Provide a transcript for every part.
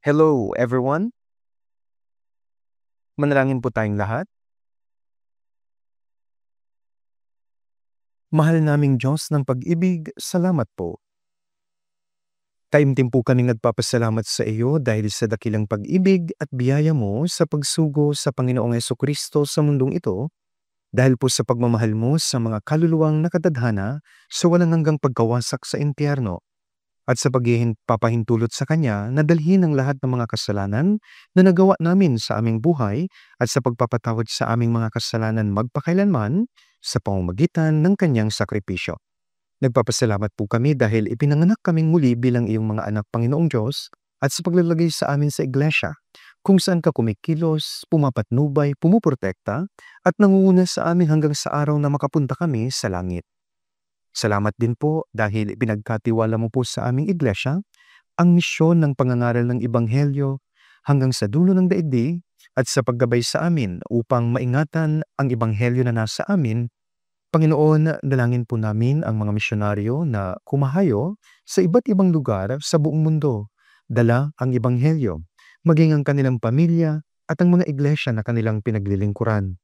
Hello everyone, manalangin po tayong lahat. Mahal naming Diyos ng pag-ibig, salamat po. Taimtim po kaming nagpapasalamat sa iyo dahil sa dakilang pag-ibig at biyaya mo sa pagsugo sa Panginoong Hesukristo sa mundong ito, dahil po sa pagmamahal mo sa mga kaluluwang nakatadhana sa walang hanggang pagkawasak sa impyerno, at sa papahintulot sa Kanya na dalhin ang lahat ng mga kasalanan na nagawa namin sa aming buhay at sa pagpapatawad sa aming mga kasalanan magpakailanman sa pamamagitan ng Kanyang sakripisyo. Nagpapasalamat po kami dahil ipinanganak kaming muli bilang iyong mga anak, Panginoong Diyos, at sa paglalagay sa amin sa iglesia, kung saan ka kumikilos, pumapatnubay, pumuprotekta, at nangunguna sa amin hanggang sa araw na makapunta kami sa langit. Salamat din po dahil pinagkatiwala mo po sa aming iglesia ang misyon ng pangangaral ng Ebanghelyo hanggang sa dulo ng daigdig at sa paggabay sa amin upang maingatan ang Ebanghelyo na nasa amin. Panginoon, dalangin po namin ang mga misyonaryo na kumahayo sa iba't ibang lugar sa buong mundo. Dala ang Ebanghelyo, maging ang kanilang pamilya at ang mga iglesia na kanilang pinaglilingkuran.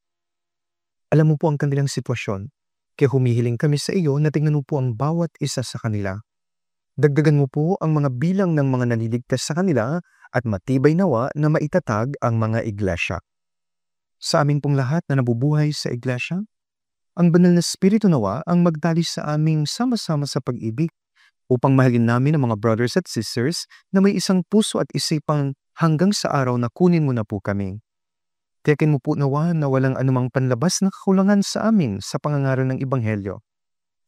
Alam mo po ang kanilang sitwasyon, kaya humihiling kami sa iyo na tingnan mo po ang bawat isa sa kanila. Dagdagan mo po ang mga bilang ng mga naliligtas sa kanila at matibay nawa na maitatag ang mga iglesia. Sa amin pong lahat na nabubuhay sa iglesia, ang banal na Espiritu nawa ang magdali sa aming sama-sama sa pag-ibig upang mahalin namin ang mga brothers at sisters na may isang puso at isipang hanggang sa araw na kunin mo na po kami. Tiyakin mo po nawa na walang anumang panlabas na kakulangan sa amin sa pangangaral ng Ebanghelyo.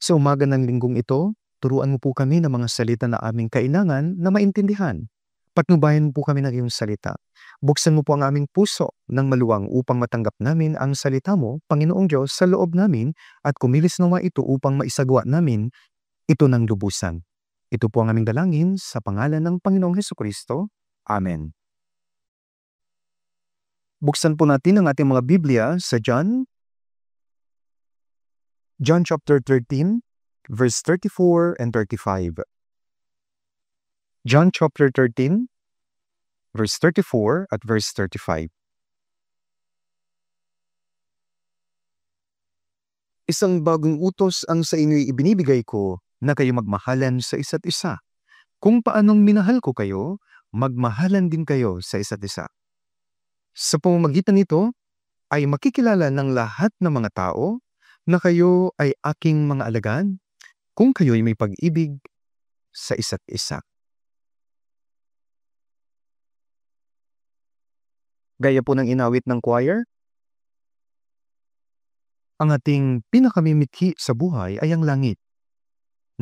Sa umaga ng linggong ito, turuan mo po kami ng mga salita na aming kailangan na maintindihan. Patnubayan mo po kami ng iyong salita. Buksan mo po ang aming puso ng maluwang upang matanggap namin ang salita mo, Panginoong Diyos, sa loob namin at kumilos nawa ito upang maisagawa namin ito ng lubusan. Ito po ang aming dalangin sa pangalan ng Panginoong Hesukristo. Amen. Buksan po natin ang ating mga Biblia sa John chapter 13, verse 34 and 35. John chapter 13, verse 34 at verse 35. Isang bagong utos ang sa inyo'y ibinibigay ko na kayo magmahalan sa isa't isa. Kung paanong minahal ko kayo, magmahalan din kayo sa isa't isa. Sa pamamagitan nito ay makikilala ng lahat ng mga tao na kayo ay aking mga alagad kung kayo'y may pag-ibig sa isa't isa. Gaya po ng inawit ng choir, ang ating pinakamimithi sa buhay ay ang langit.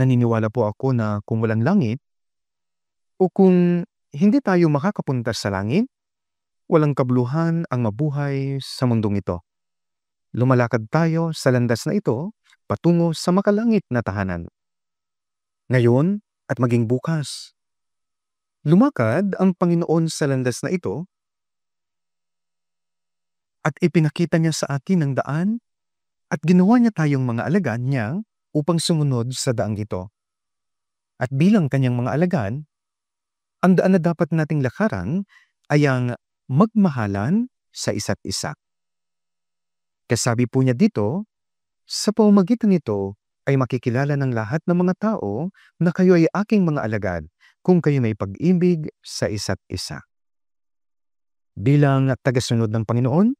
Naniniwala po ako na kung walang langit, o kung hindi tayo makakapunta sa langit, walang kabuluhan ang mabuhay sa mundong ito. Lumalakad tayo sa landas na ito patungo sa makalangit na tahanan. Ngayon at maging bukas, lumakad ang Panginoon sa landas na ito at ipinakita niya sa atin ang daan at ginawa niya tayong mga alagad niya upang sumunod sa daang ito. At bilang kanyang mga alagad, ang daan na dapat nating lakaran ay ang magmahalan sa isa't isa. Kasabi po niya dito, sa pamamagitan nito ay makikilala ng lahat ng mga tao na kayo ay aking mga alagad kung kayo may pag-ibig sa isa't isa. Bilang tagasunod ng Panginoon,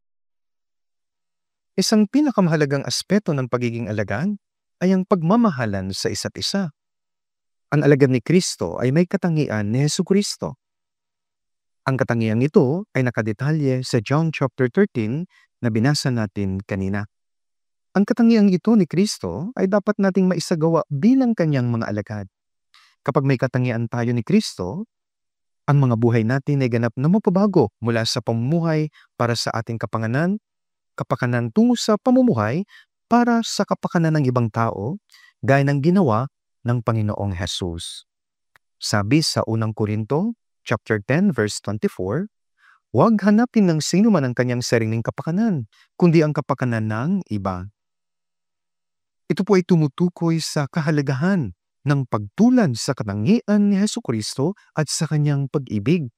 isang pinakamahalagang aspeto ng pagiging alagad ay ang pagmamahalan sa isa't isa. Ang alagad ni Kristo ay may katangian ni Hesukristo. Ang katangian ito ay nakadetalye sa John chapter 13 na binasa natin kanina. Ang katangian ito ni Kristo ay dapat nating maisagawa bilang kanyang mga alagad. Kapag may katangian tayo ni Kristo, ang mga buhay natin ay ganap na mapabago mula sa pamumuhay para sa ating kapakanan tungo sa pamumuhay para sa kapakanan ng ibang tao, gaya ng ginawa ng Panginoong Jesus. Sabi sa unang Korinto, chapter 10, verse 24, huwag hanapin ng sino man ang kanyang sariling kapakanan, kundi ang kapakanan ng iba. Ito po ay tumutukoy sa kahalagahan ng pagtulan sa katangian ni Hesukristo at sa kanyang pag-ibig.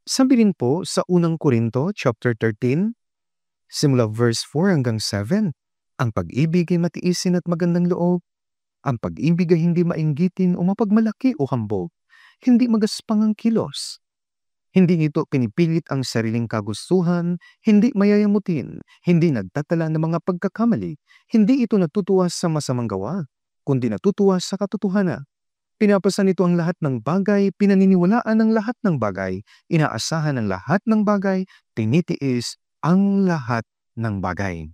Sabi rin po sa unang Korinto chapter 13, simula verse 4 hanggang 7, ang pag-ibig ay matiisin at magandang loob. Ang pag-ibig ay hindi mainggitin o mapagmalaki o hambog. Hindi magaspang ang kilos. Hindi ito pinipilit ang sariling kagustuhan, hindi mayayamutin, hindi nagtatala ng mga pagkakamali, hindi ito natutuwa sa masamang gawa, kundi natutuwa sa katotohanan. Pinapasan nito ang lahat ng bagay, pinaniniwalaan ang lahat ng bagay, inaasahan ang lahat ng bagay, tinitiis ang lahat ng bagay.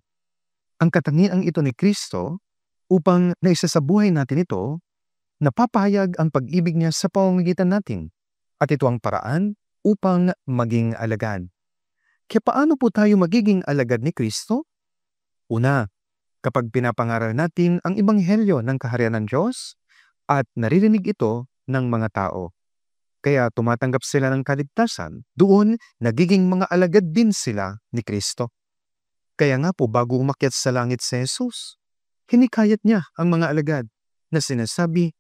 Ang katangian ito ni Kristo upang naisasabuhay natin ito, napapahayag ang pag-ibig niya sa pamamagitan natin. At ito ang paraan upang maging alagad. Kaya paano po tayo magiging alagad ni Kristo? Una, kapag pinapangaral natin ang ebanghelyo ng kaharian ng Diyos at naririnig ito ng mga tao. Kaya tumatanggap sila ng kaligtasan, doon nagiging mga alagad din sila ni Kristo. Kaya nga po bago umakyat sa langit si Jesus, hinikayat niya ang mga alagad na sinasabi,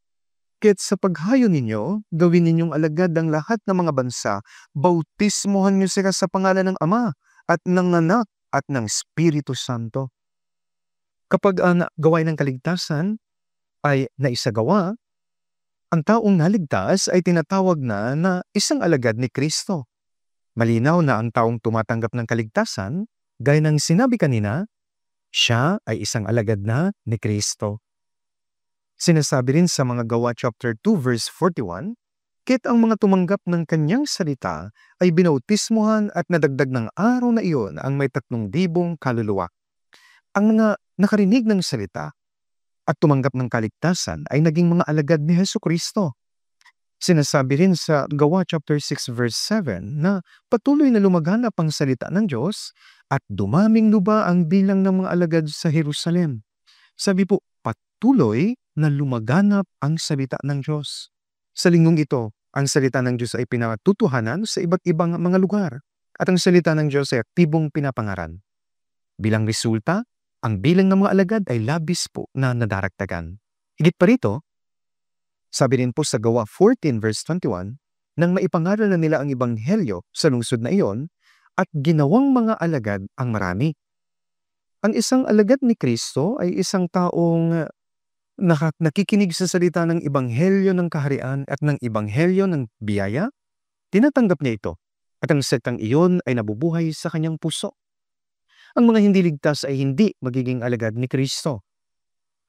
"Kaya't sa paghayo ninyo, gawin ninyong alagad ang lahat ng mga bansa, bautismohan niyo sila sa pangalan ng Ama at ng Anak at ng Espiritu Santo." Kapag ang gawain ng kaligtasan ay naisagawa, ang taong naligtas ay tinatawag na isang alagad ni Kristo. Malinaw na ang taong tumatanggap ng kaligtasan, gaya ng sinabi kanina, siya ay isang alagad na ni Kristo. Sinasabi rin sa mga Gawa chapter 2 verse 41, "Kaya't ang mga tumanggap ng kanyang salita ay binautismohan at nadagdag ng araw na iyon ang may 3,000 kaluluwa." Ang mga nakarinig ng salita at tumanggap ng kaligtasan ay naging mga alagad ni Hesukristo. Sinasabi rin sa Gawa chapter 6 verse 7 na patuloy na lumaganap ang salita ng Diyos at dumaming luba ang bilang ng mga alagad sa Jerusalem. Sabi po, patuloy na lumaganap ang salita ng Diyos. Sa linggong ito, ang salita ng Diyos ay pinatutuhanan sa iba't ibang mga lugar at ang salita ng Diyos ay aktibong pinapangaral. Bilang resulta, ang bilang ng mga alagad ay labis po na nadaragdagan. Higit pa rito, sabi rin po sa Gawa 14 verse 21, nang maipangaral na nila ang ebanghelyo sa lungsod na iyon at ginawang mga alagad ang marami. Ang isang alagad ni Kristo ay isang taong nakikinig sa salita ng ebanghelyo ng kaharian at ng ebanghelyo ng biyaya. Tinatanggap niya ito at ang salitang iyon ay nabubuhay sa kanyang puso. Ang mga hindi ligtas ay hindi magiging alagad ni Kristo.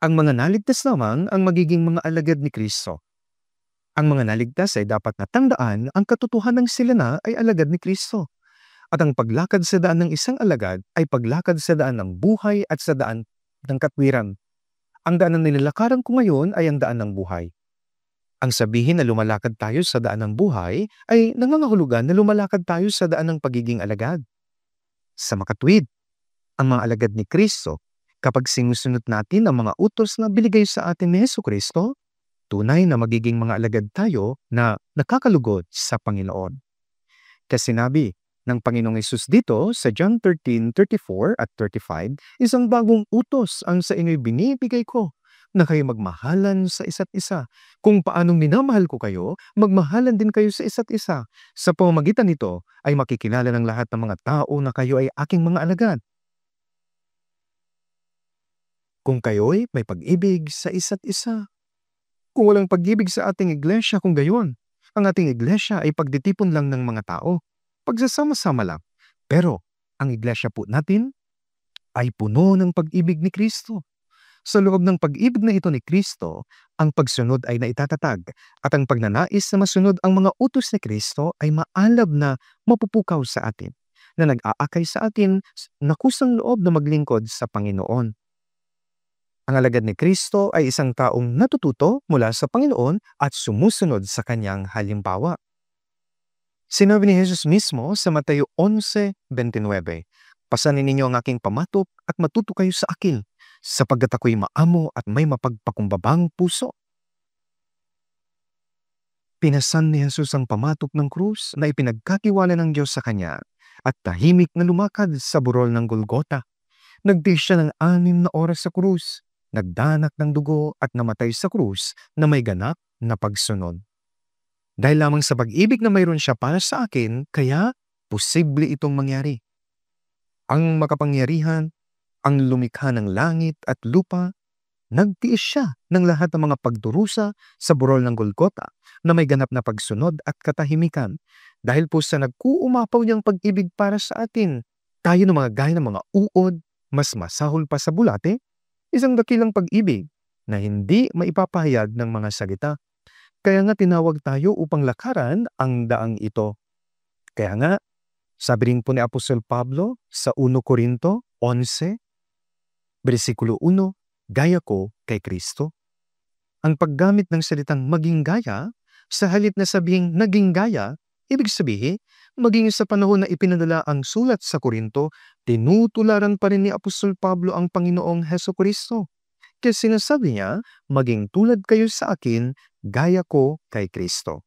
Ang mga naligtas naman ang magiging mga alagad ni Kristo. Ang mga naligtas ay dapat natandaan ang katotohanan ng sila na ay alagad ni Kristo. At ang paglakad sa daan ng isang alagad ay paglakad sa daan ng buhay at sa daan ng katwiran. Ang daan na nilalakaran ko ngayon ay ang daan ng buhay. Ang sabihin na lumalakad tayo sa daan ng buhay ay nangangahulugan na lumalakad tayo sa daan ng pagiging alagad. Sa makatwid, ang mga alagad ni Kristo, kapag sinusunod natin ang mga utos na binigay sa atin ni Hesukristo, tunay na magiging mga alagad tayo na nakakalugod sa Panginoon. Kasi sinabi ng Panginoong Hesus dito sa John 13:34 at 35, "Isang bagong utos ang sa inyo'y binibigay ko, na kayo magmahalan sa isa't isa. Kung paanong minamahal ko kayo, magmahalan din kayo sa isa't isa. Sa pamamagitan nito ay makikilala ng lahat ng mga tao na kayo ay aking mga alagad. Kung kayo'y may pag-ibig sa isa't isa." Kung walang pag-ibig sa ating iglesia kung gayon, ang ating iglesia ay pagditipon lang ng mga tao, pagsasama-sama lang. Pero ang iglesia po natin ay puno ng pag-ibig ni Kristo. Sa loob ng pag-ibig na ito ni Kristo, ang pagsunod ay naitatatag at ang pagnanais na masunod ang mga utos ni Kristo ay maalab na mapupukaw sa atin, na nag-aakay sa atin na kusang loob na maglingkod sa Panginoon. Ang alagad ni Kristo ay isang taong natututo mula sa Panginoon at sumusunod sa kanyang halimbawa. Sinabi ni Jesus mismo sa Mateo 11:29, "Pasanin ninyo ang aking pamatok at matuto kayo sa akin, sapagkat ako'y maamo at may mapagpakumbabang puso." Pinasan ni Jesus ang pamatok ng krus na ipinagkatiwala ng Diyos sa kanya at tahimik na lumakad sa burol ng Golgota. Nagtiis siya ng 6 na oras sa krus, nagdanak ng dugo at namatay sa krus na may ganap na pagsunod. Dahil lamang sa pag-ibig na mayroon siya para sa akin, kaya posible itong mangyari. Ang makapangyarihan, ang lumikha ng langit at lupa, nagtiis siya ng lahat ng mga pagdurusa sa burol ng Golgota na may ganap na pagsunod at katahimikan dahil po sa nagkuumapaw niyang pag-ibig para sa atin. Tayo ng mga gaya ng mga uod, mas masahol pa sa bulate, isang dakilang pag-ibig na hindi maipapahayag ng mga salita. Kaya nga tinawag tayo upang lakaran ang daang ito. Kaya nga, sabi rin po ni Apostol Pablo sa 1 Corinto 11, versikulo 1, gaya ko kay Kristo. Ang paggamit ng salitang maging gaya, sa halip na sabihing naging gaya, ibig sabihin, maging sa panahon na ipinadala ang sulat sa Korinto, tinutularan pa rin ni Apostol Pablo ang Panginoong Hesukristo. Kaya sinasabi niya, maging tulad kayo sa akin, gaya ko kay Kristo.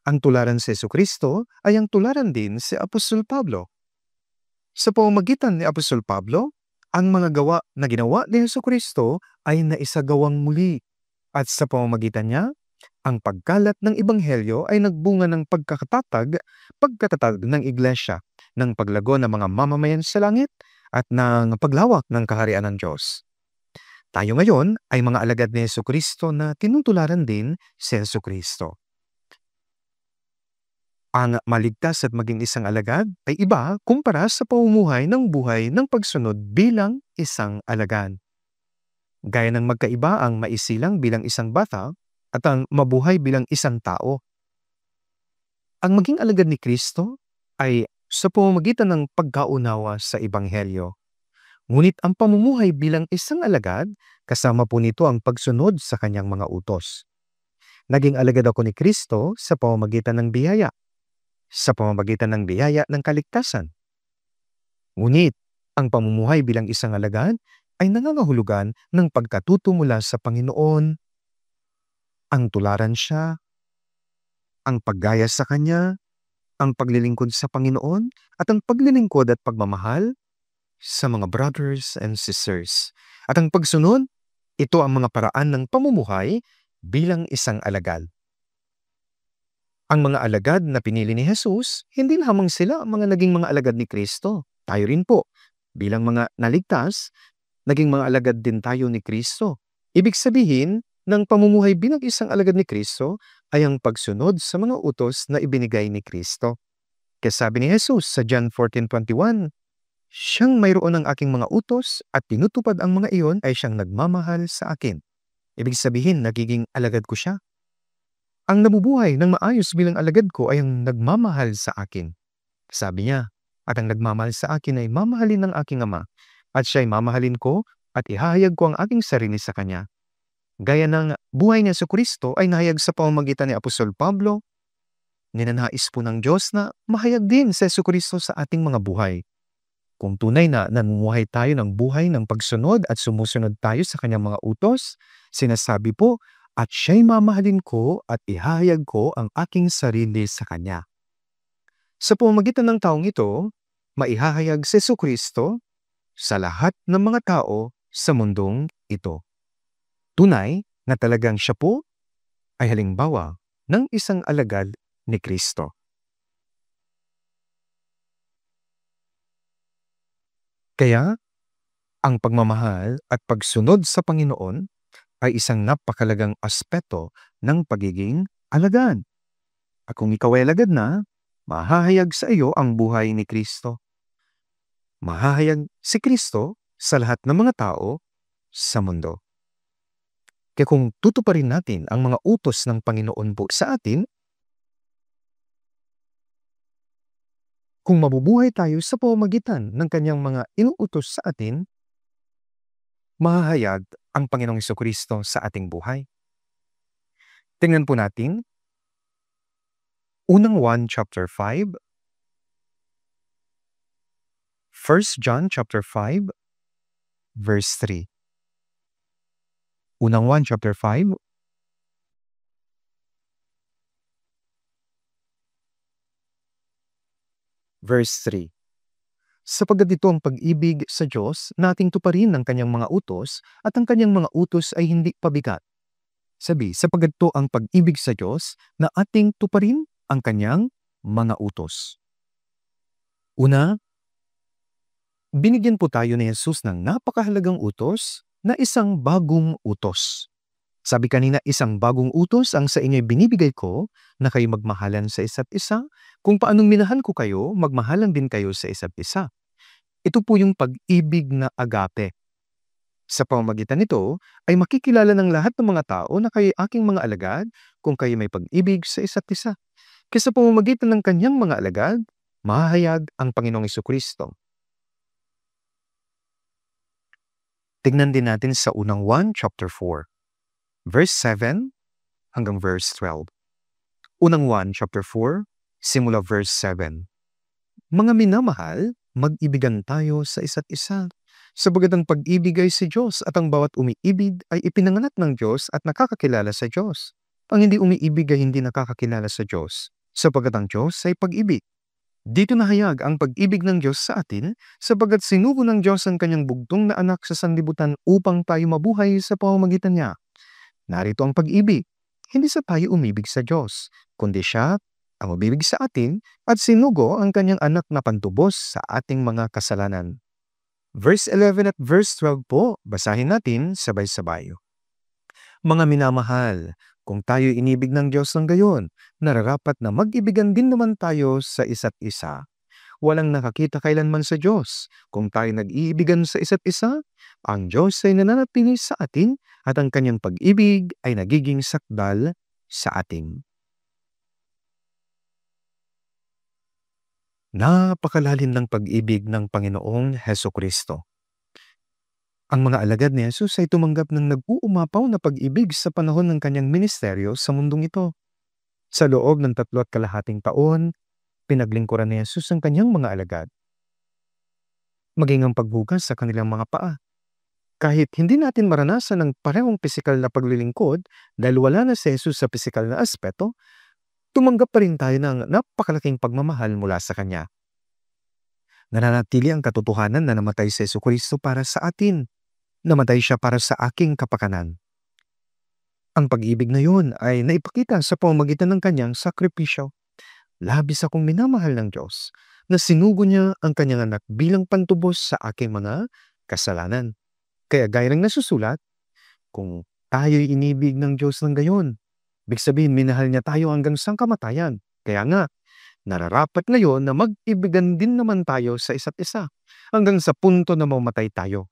Ang tularan si Hesukristo ay ang tularan din si Apostol Pablo. Sa pamamagitan ni Apostol Pablo, ang mga gawa na ginawa ni Hesukristo ay naisagawang muli. At sa pamamagitan niya, ang pagkalat ng Ebanghelyo ay nagbunga ng pagkatatag ng Iglesia, ng paglago ng mga mamamayan sa langit, at ng paglawak ng kaharian ng Diyos. Tayo ngayon ay mga alagad ni Hesukristo na tinutularan din si Hesukristo. Ang maligtas at maging isang alagad ay iba kumpara sa pamumuhay ng buhay ng pagsunod bilang isang alagad. Gaya ng magkaiba ang maisilang bilang isang bata at ang mabuhay bilang isang tao. Ang maging alagad ni Kristo ay sa pamamagitan ng pagkaunawa sa Ebanghelyo. Ngunit ang pamumuhay bilang isang alagad, kasama po nito ang pagsunod sa kanyang mga utos. Naging alagad ako ni Kristo sa pamamagitan ng biyaya, sa pamamagitan ng biyaya ng kaligtasan. Ngunit ang pamumuhay bilang isang alagad ay nangangahulugan ng pagkatuto mula sa Panginoon, ang tularan siya, ang paggaya sa Kanya, ang paglilingkod sa Panginoon, at ang paglilingkod at pagmamahal sa mga brothers and sisters. At ang pagsunod, ito ang mga paraan ng pamumuhay bilang isang alagad. Ang mga alagad na pinili ni Jesus, hindi lamang sila ang mga naging mga alagad ni Kristo. Tayo rin po, bilang mga naligtas, naging mga alagad din tayo ni Kristo. Ibig sabihin, ng pamumuhay bilang isang alagad ni Kristo ay ang pagsunod sa mga utos na ibinigay ni Kristo. Kaya sabi ni Jesus sa John 14:21, siyang mayroon ng aking mga utos at tinutupad ang mga iyon ay siyang nagmamahal sa akin. Ibig sabihin, nagiging alagad ko siya. Ang nabubuhay ng maayos bilang alagad ko ay ang nagmamahal sa akin. Sabi niya, at ang nagmamahal sa akin ay mamahalin ng aking Ama, at siya ay mamahalin ko at ihahayag ko ang aking sarili sa Kanya. Gaya ng buhay niya sa Kristo ay nahayag sa pamamagitan ni Apostol Pablo, ninanais po ng Diyos na mahayag din sa Jesucristo sa ating mga buhay. Kung tunay na namumuhay tayo ng buhay ng pagsunod at sumusunod tayo sa kanyang mga utos, sinasabi po, at siya'y mamahalin ko at ihahayag ko ang aking sarili sa kanya. Sa pamamagitan ng taong ito, maihahayag si Jesucristo sa lahat ng mga tao sa mundong ito. Tunay na talagang siya po ay halimbawa ng isang alagad ni Kristo. Kaya, ang pagmamahal at pagsunod sa Panginoon ay isang napakalagang aspeto ng pagiging alagad. At kung ikaw ay alagad na, mahahayag sa iyo ang buhay ni Kristo. Mahahayag si Kristo sa lahat ng mga tao sa mundo. Kaya kung tutuparin natin ang mga utos ng Panginoon po sa atin, kung mabubuhay tayo sa pamamagitan ng kanyang mga inuutos sa atin, mahahayag ang Panginoong Jesucristo sa ating buhay. Tingnan po natin, unang 1 chapter 5, 1 John chapter 5, verse 3. Unang 1 chapter 5, verse 3. Sapagkat ito ang pag-ibig sa Diyos, nating tuparin ang kanyang mga utos, at ang kanyang mga utos ay hindi pabigat. Sapagkat to ang pag-ibig sa Diyos na ating tuparin ang kanyang mga utos. Una, binigyan po tayo ni Jesus ng napakahalagang utos na isang bagong utos. Sabi kanina, isang bagong utos ang sa inyo'y binibigay ko na kayo magmahalan sa isa't isa. Kung paanong minahal ko kayo, magmahalan din kayo sa isa't isa. Ito po yung pag-ibig na agape. Sa pamamagitan nito ay makikilala ng lahat ng mga tao na kayo aking mga alagad kung kayo may pag-ibig sa isa't isa. Kaya sa pamamagitan ng kanyang mga alagad, mahahayag ang Panginoong Jesucristo. Tignan din natin sa unang 1 chapter 4, verse 7 hanggang verse 12. Unang 1 chapter 4, simula verse 7. Mga minamahal, mag-ibigan tayo sa isa't isa. Sabagat ang pag-ibig ay si Diyos at ang bawat umiibig ay ipinanganak ng Diyos at nakakakilala sa Diyos. Ang hindi umiibig ay hindi nakakakilala sa Diyos, sabagat ang Diyos ay pag-ibig. Dito nahayag ang pag-ibig ng Diyos sa atin, sabagat sinugo ng Diyos ang kanyang bugtong na anak sa sanlibutan upang tayo mabuhay sa pamamagitan niya. Narito ang pag-ibig, hindi sa tayo umibig sa Diyos, kundi siya ang umibig sa atin at sinugo ang kanyang anak na pantubos sa ating mga kasalanan. Verse 11 at verse 12 po, basahin natin sabay-sabay. Mga minamahal, kung tayo inibig ng Diyos ng gayon, nararapat na mag-ibigan din naman tayo sa isa't isa. Walang nakakita kailanman sa Diyos. Kung tayo nag-iibigan sa isa't isa, ang Diyos ay nananatili sa atin at ang kanyang pag-ibig ay nagiging sakdal sa atin. Napakalalim ng pag-ibig ng Panginoong Hesukristo. Ang mga alagad ni Jesus ay tumanggap ng nag-uumapaw na pag-ibig sa panahon ng kanyang ministeryo sa mundong ito. Sa loob ng 3.5 taon, pinaglingkuran ni Jesus ang kanyang mga alagad. Maging ang paghugas sa kanilang mga paa. Kahit hindi natin maranasan ang parehong pisikal na paglilingkod dahil wala na si Jesus sa pisikal na aspeto, tumanggap pa rin tayo ng napakalaking pagmamahal mula sa Kanya. Nananatili ang katotohanan na namatay si Jesucristo para sa atin. Namatay siya para sa aking kapakanan. Ang pag-ibig na yun ay naipakita sa pamamagitan ng kanyang sakripisyo. Labis akong minamahal ng Diyos na sinugo niya ang kanyang anak bilang pantubos sa aking mga kasalanan. Kaya gaya ng nasusulat, kung tayo'y inibig ng Diyos ng gayon, ibig sabihin minahal niya tayo hanggang sa kamatayan. Kaya nga, nararapat ngayon na mag-ibigan din naman tayo sa isa't isa hanggang sa punto na mamatay tayo.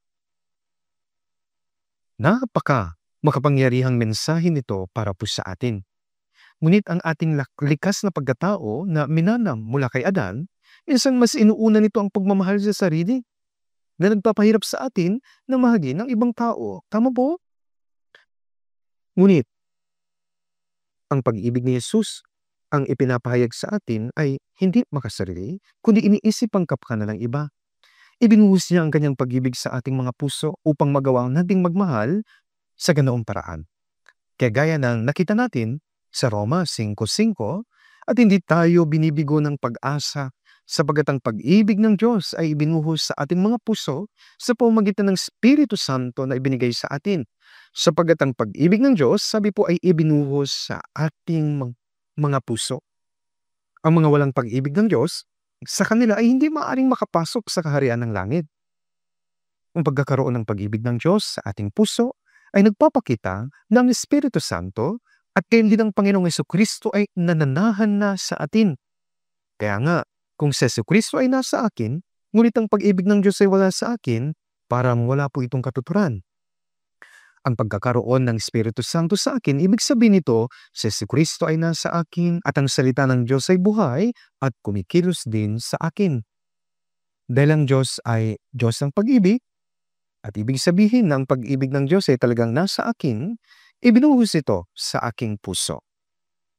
Makapangyarihang mensahe nito para po sa atin. Ngunit ang ating likas na pagkatao na minanam mula kay Adan, minsan mas inuuna nito ang pagmamahal sa sarili na nagpapahirap sa atin na mahagi ng ibang tao. Tama po? Ngunit, ang pag-ibig ni Jesus, ang ipinapahayag sa atin ay hindi makasarili, kundi iniisip ang kapakanan ng iba. Ibinuhos niya ang kanyang pag-ibig sa ating mga puso upang magawa nating magmahal sa ganoong paraan. Kaya gaya ng nakita natin sa Roma 5:5, at hindi tayo binibigo ng pag-asa sapagat ang pag-ibig ng Diyos ay ibinuhos sa ating mga puso sa pamamagitan ng Espiritu Santo na ibinigay sa atin. Sapagat ang pag-ibig ng Diyos, sabi po, ay ibinuhos sa ating mga puso. Ang mga walang pag-ibig ng Diyos, sa kanila ay hindi maaaring makapasok sa kaharian ng langit. Ang pagkakaroon ng pag-ibig ng Diyos sa ating puso ay nagpapakita na ang Espiritu Santo at kayo din ang Panginoong Jesucristo ay nananahan na sa atin. Kaya nga, kung si Jesucristo ay nasa akin, ngunit ang pag-ibig ng Diyos ay wala sa akin, parang wala po itong katuturan. Ang pagkakaroon ng Espiritu Santo sa akin, ibig sabihin nito, si Jesucristo ay nasa akin at ang salita ng Diyos ay buhay at kumikilos din sa akin. Dahil ang Diyos ay Diyos ng pag-ibig, at ibig sabihin na ang pag-ibig ng Diyos ay talagang nasa akin, ibinuhos ito sa aking puso.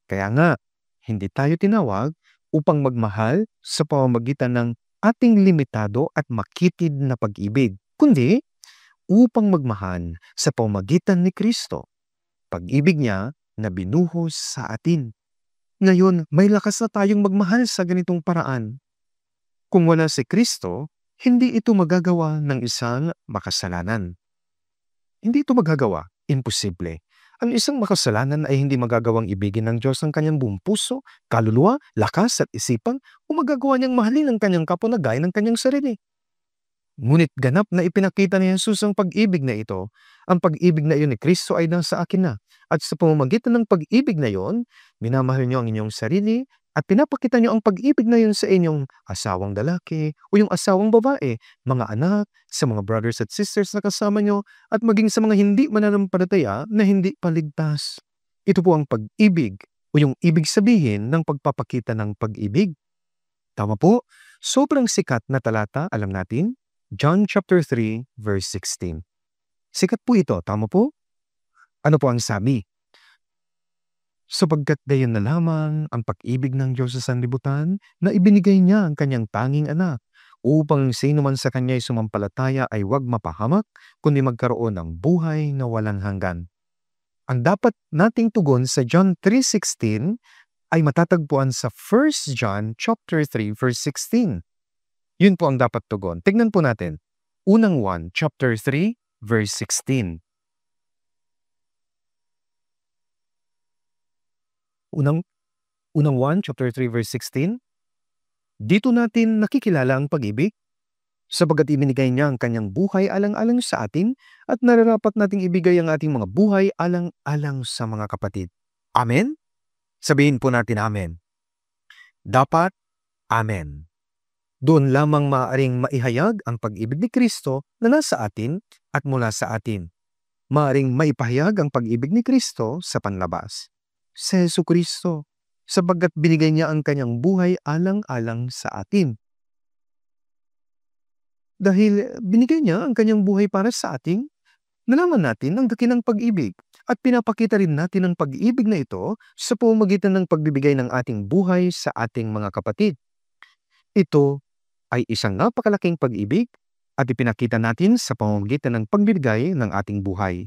Kaya nga, hindi tayo tinawag upang magmahal sa pamamagitan ng ating limitado at makitid na pag-ibig, kundi upang magmahal sa pamamagitan ni Kristo. Pag-ibig niya na binuhos sa atin. Ngayon, may lakas na tayong magmahal sa ganitong paraan. Kung wala si Kristo, hindi ito magagawa ng isang makasalanan. Hindi ito magagawa, imposible. Ang isang makasalanan ay hindi magagawang ibigin ng Diyos ang kanyang buong puso, kaluluwa, lakas at isipan o magagawa niyang mahalin ang kanyang kapwa na gaya ng kanyang sarili. Ngunit ganap na ipinakita ni Jesus ang pag-ibig na ito. Ang pag-ibig na iyon ni Kristo ay nasa akin na. At sa pamamagitan ng pag-ibig na iyon, minamahal niyo ang inyong sarili at pinapakita niyo ang pag-ibig na iyon sa inyong asawang lalaki o yung asawang babae, mga anak, sa mga brothers at sisters na kasama niyo at maging sa mga hindi mananampalataya na hindi paligtas. Ito po ang pag-ibig o yung ibig sabihin ng pagpapakita ng pag-ibig. Tama po, sobrang sikat na talata, alam natin, John chapter 3 verse 16. Sikat po ito, tama po? Ano po ang sabi? Sapagkat gayon na lamang ang pag-ibig ng Diyos sa sanlibutan na ibinigay niya ang kanyang tanging anak upang sino man sa kanya ay sumampalataya ay huwag mapahamak kundi magkaroon ng buhay na walang hanggan. Ang dapat nating tugon sa John 3:16 ay matatagpuan sa 1 John chapter 3 verse 16. Yun po ang dapat tugon. Tignan po natin. Unang 1, chapter 3, verse 16. Unang 1, chapter 3, verse 16. Dito natin nakikilala ang pag-ibig, sapagkat ibinigay niya ang kanyang buhay alang-alang sa atin at nararapat nating ibigay ang ating mga buhay alang-alang sa mga kapatid. Amen? Sabihin po natin amen. Dapat, amen. Doon lamang maaaring maihayag ang pag-ibig ni Kristo na nasa atin at mula sa atin. Maaaring maipahayag ang pag-ibig ni Kristo sa panlabas. Sa Jesucristo, sapagkat binigay niya ang kanyang buhay alang-alang sa atin. Dahil binigay niya ang kanyang buhay para sa atin, nalaman natin ang dakilang pag-ibig at pinapakita rin natin ang pag-ibig na ito sa pamamagitan ng pagbibigay ng ating buhay sa ating mga kapatid. Ito ay isang napakalaking pag-ibig at ipinakita natin sa pamamagitan ng pagbibigay ng ating buhay.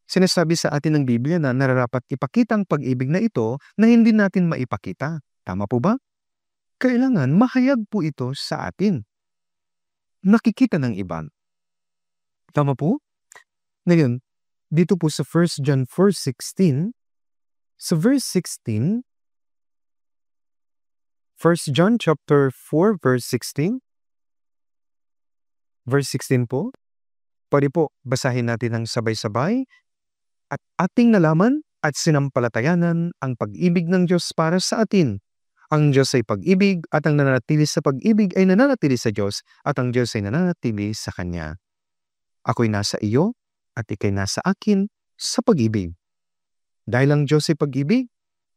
Sinasabi sa atin ng Biblia na nararapat ipakita ang pag-ibig na ito na hindi natin maipakita. Tama po ba? Kailangan mahayag po ito sa atin. Nakikita ng iba. Tama po? Ngayon, dito po sa 1 John 4:16, sa verse 16, 1 John chapter 4 verse 16. Verse 16 po. Pwede po basahin natin ng sabay-sabay. At ating nalaman at sinampalatayanan ang pag-ibig ng Diyos para sa atin. Ang Diyos ay pag-ibig at ang nananatili sa pag-ibig ay nananatili sa Diyos at ang Diyos ay nananatili sa Kanya. Ako'y nasa iyo at ikay nasa akin sa pag-ibig. Dahil ang Diyos ay pag-ibig,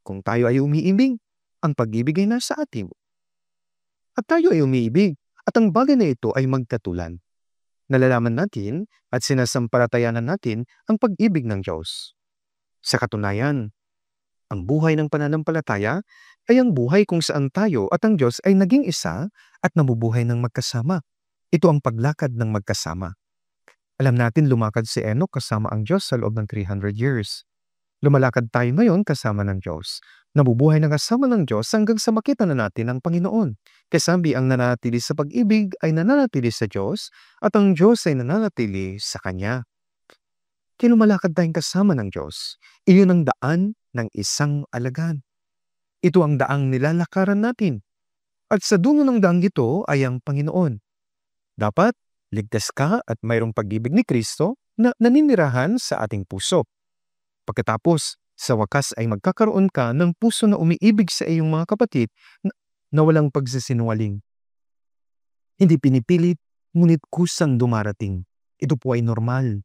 kung tayo ay umiibig, ang pag-ibig ay nasa atin. At tayo ay umiibig at ang bagay na ito ay magkatulan. Nalalaman natin at sinasampalatayanan natin ang pag-ibig ng Diyos. Sa katunayan, ang buhay ng pananampalataya ay ang buhay kung saan tayo at ang Diyos ay naging isa at nabubuhay ng magkasama. Ito ang paglakad ng magkasama. Alam natin lumakad si Enoch kasama ang Diyos sa loob ng 300 years. Lumalakad tayo ngayon kasama ng Diyos. Nabubuhay na kasama ng Diyos hanggang sa makita na natin ang Panginoon. Kasabi ang nananatili sa pag-ibig ay nananatili sa Diyos at ang Diyos ay nananatili sa Kanya. Kaya lumalakad tayong kasama ng Diyos. Iyon ang daan ng isang alagad. Ito ang daang nilalakaran natin. At sa dulo ng daang ito ay ang Panginoon. Dapat ligtas ka at mayroong pag-ibig ni Kristo na naninirahan sa ating puso. Pagkatapos, sa wakas ay magkakaroon ka ng puso na umiibig sa iyong mga kapatid na walang pagsisinungaling. Hindi pinipilit, ngunit kusang dumarating. Ito po ay normal.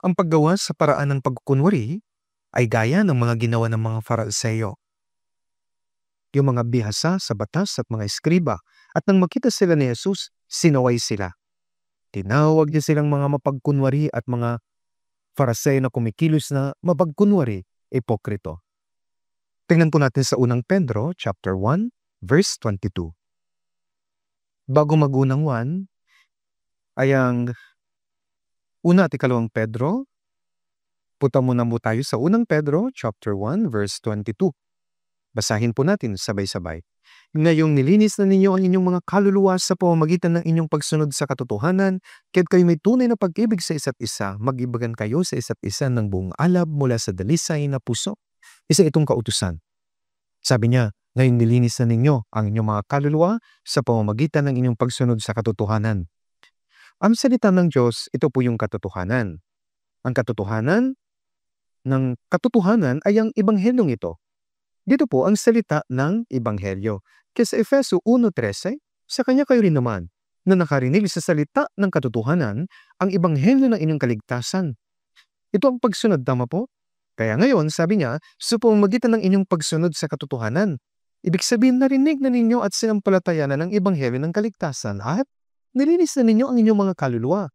Ang paggawa sa paraan ng pagkukunwari ay gaya ng mga ginawa ng mga Fariseo. Yung mga bihasa sa batas at mga eskriba, at nang makita sila ni Jesus, sinaway sila. Tinawag niya silang mga mapagkunwari at mga Fariseo na kumikilos na mapagkunwari, ipokrito. Tingnan po natin sa unang Pedro, chapter 1, verse 22. Bago mag-unang 1, ay ang una at ikalawang Pedro. Punta muna mo tayo sa unang Pedro, chapter 1, verse 22. Basahin po natin sabay-sabay. Ngayong nilinis na ninyo ang inyong mga kaluluwa sa pamamagitan ng inyong pagsunod sa katotohanan, kaya't kayo may tunay na pag-ibig sa isa't isa, mag-ibagan kayo sa isa't isa ng buong alab mula sa dalisay na puso. Isa itong kautusan. Sabi niya, ngayon nilinis na ninyo ang inyong mga kaluluwa sa pamamagitan ng inyong pagsunod sa katotohanan. Ang salita ng Diyos, ito po yung katotohanan. Ang katotohanan ng katotohanan ay ang ebanghelyong ito. Dito po ang salita ng ebanghelyo. Kaya sa Efeso 1:13, sa kanya kayo rin naman na nakarinig sa salita ng katotohanan, ang ebanghelyo ng inyong kaligtasan. Ito ang pagsunod, tama po? Kaya ngayon, sabi niya, sa pamamagitan ng inyong pagsunod sa katotohanan, ibig sabihin narinig na ninyo at sinampalatayanan ng ebanghelyo ng kaligtasan at nilinis na ninyo ang inyong mga kaluluwa.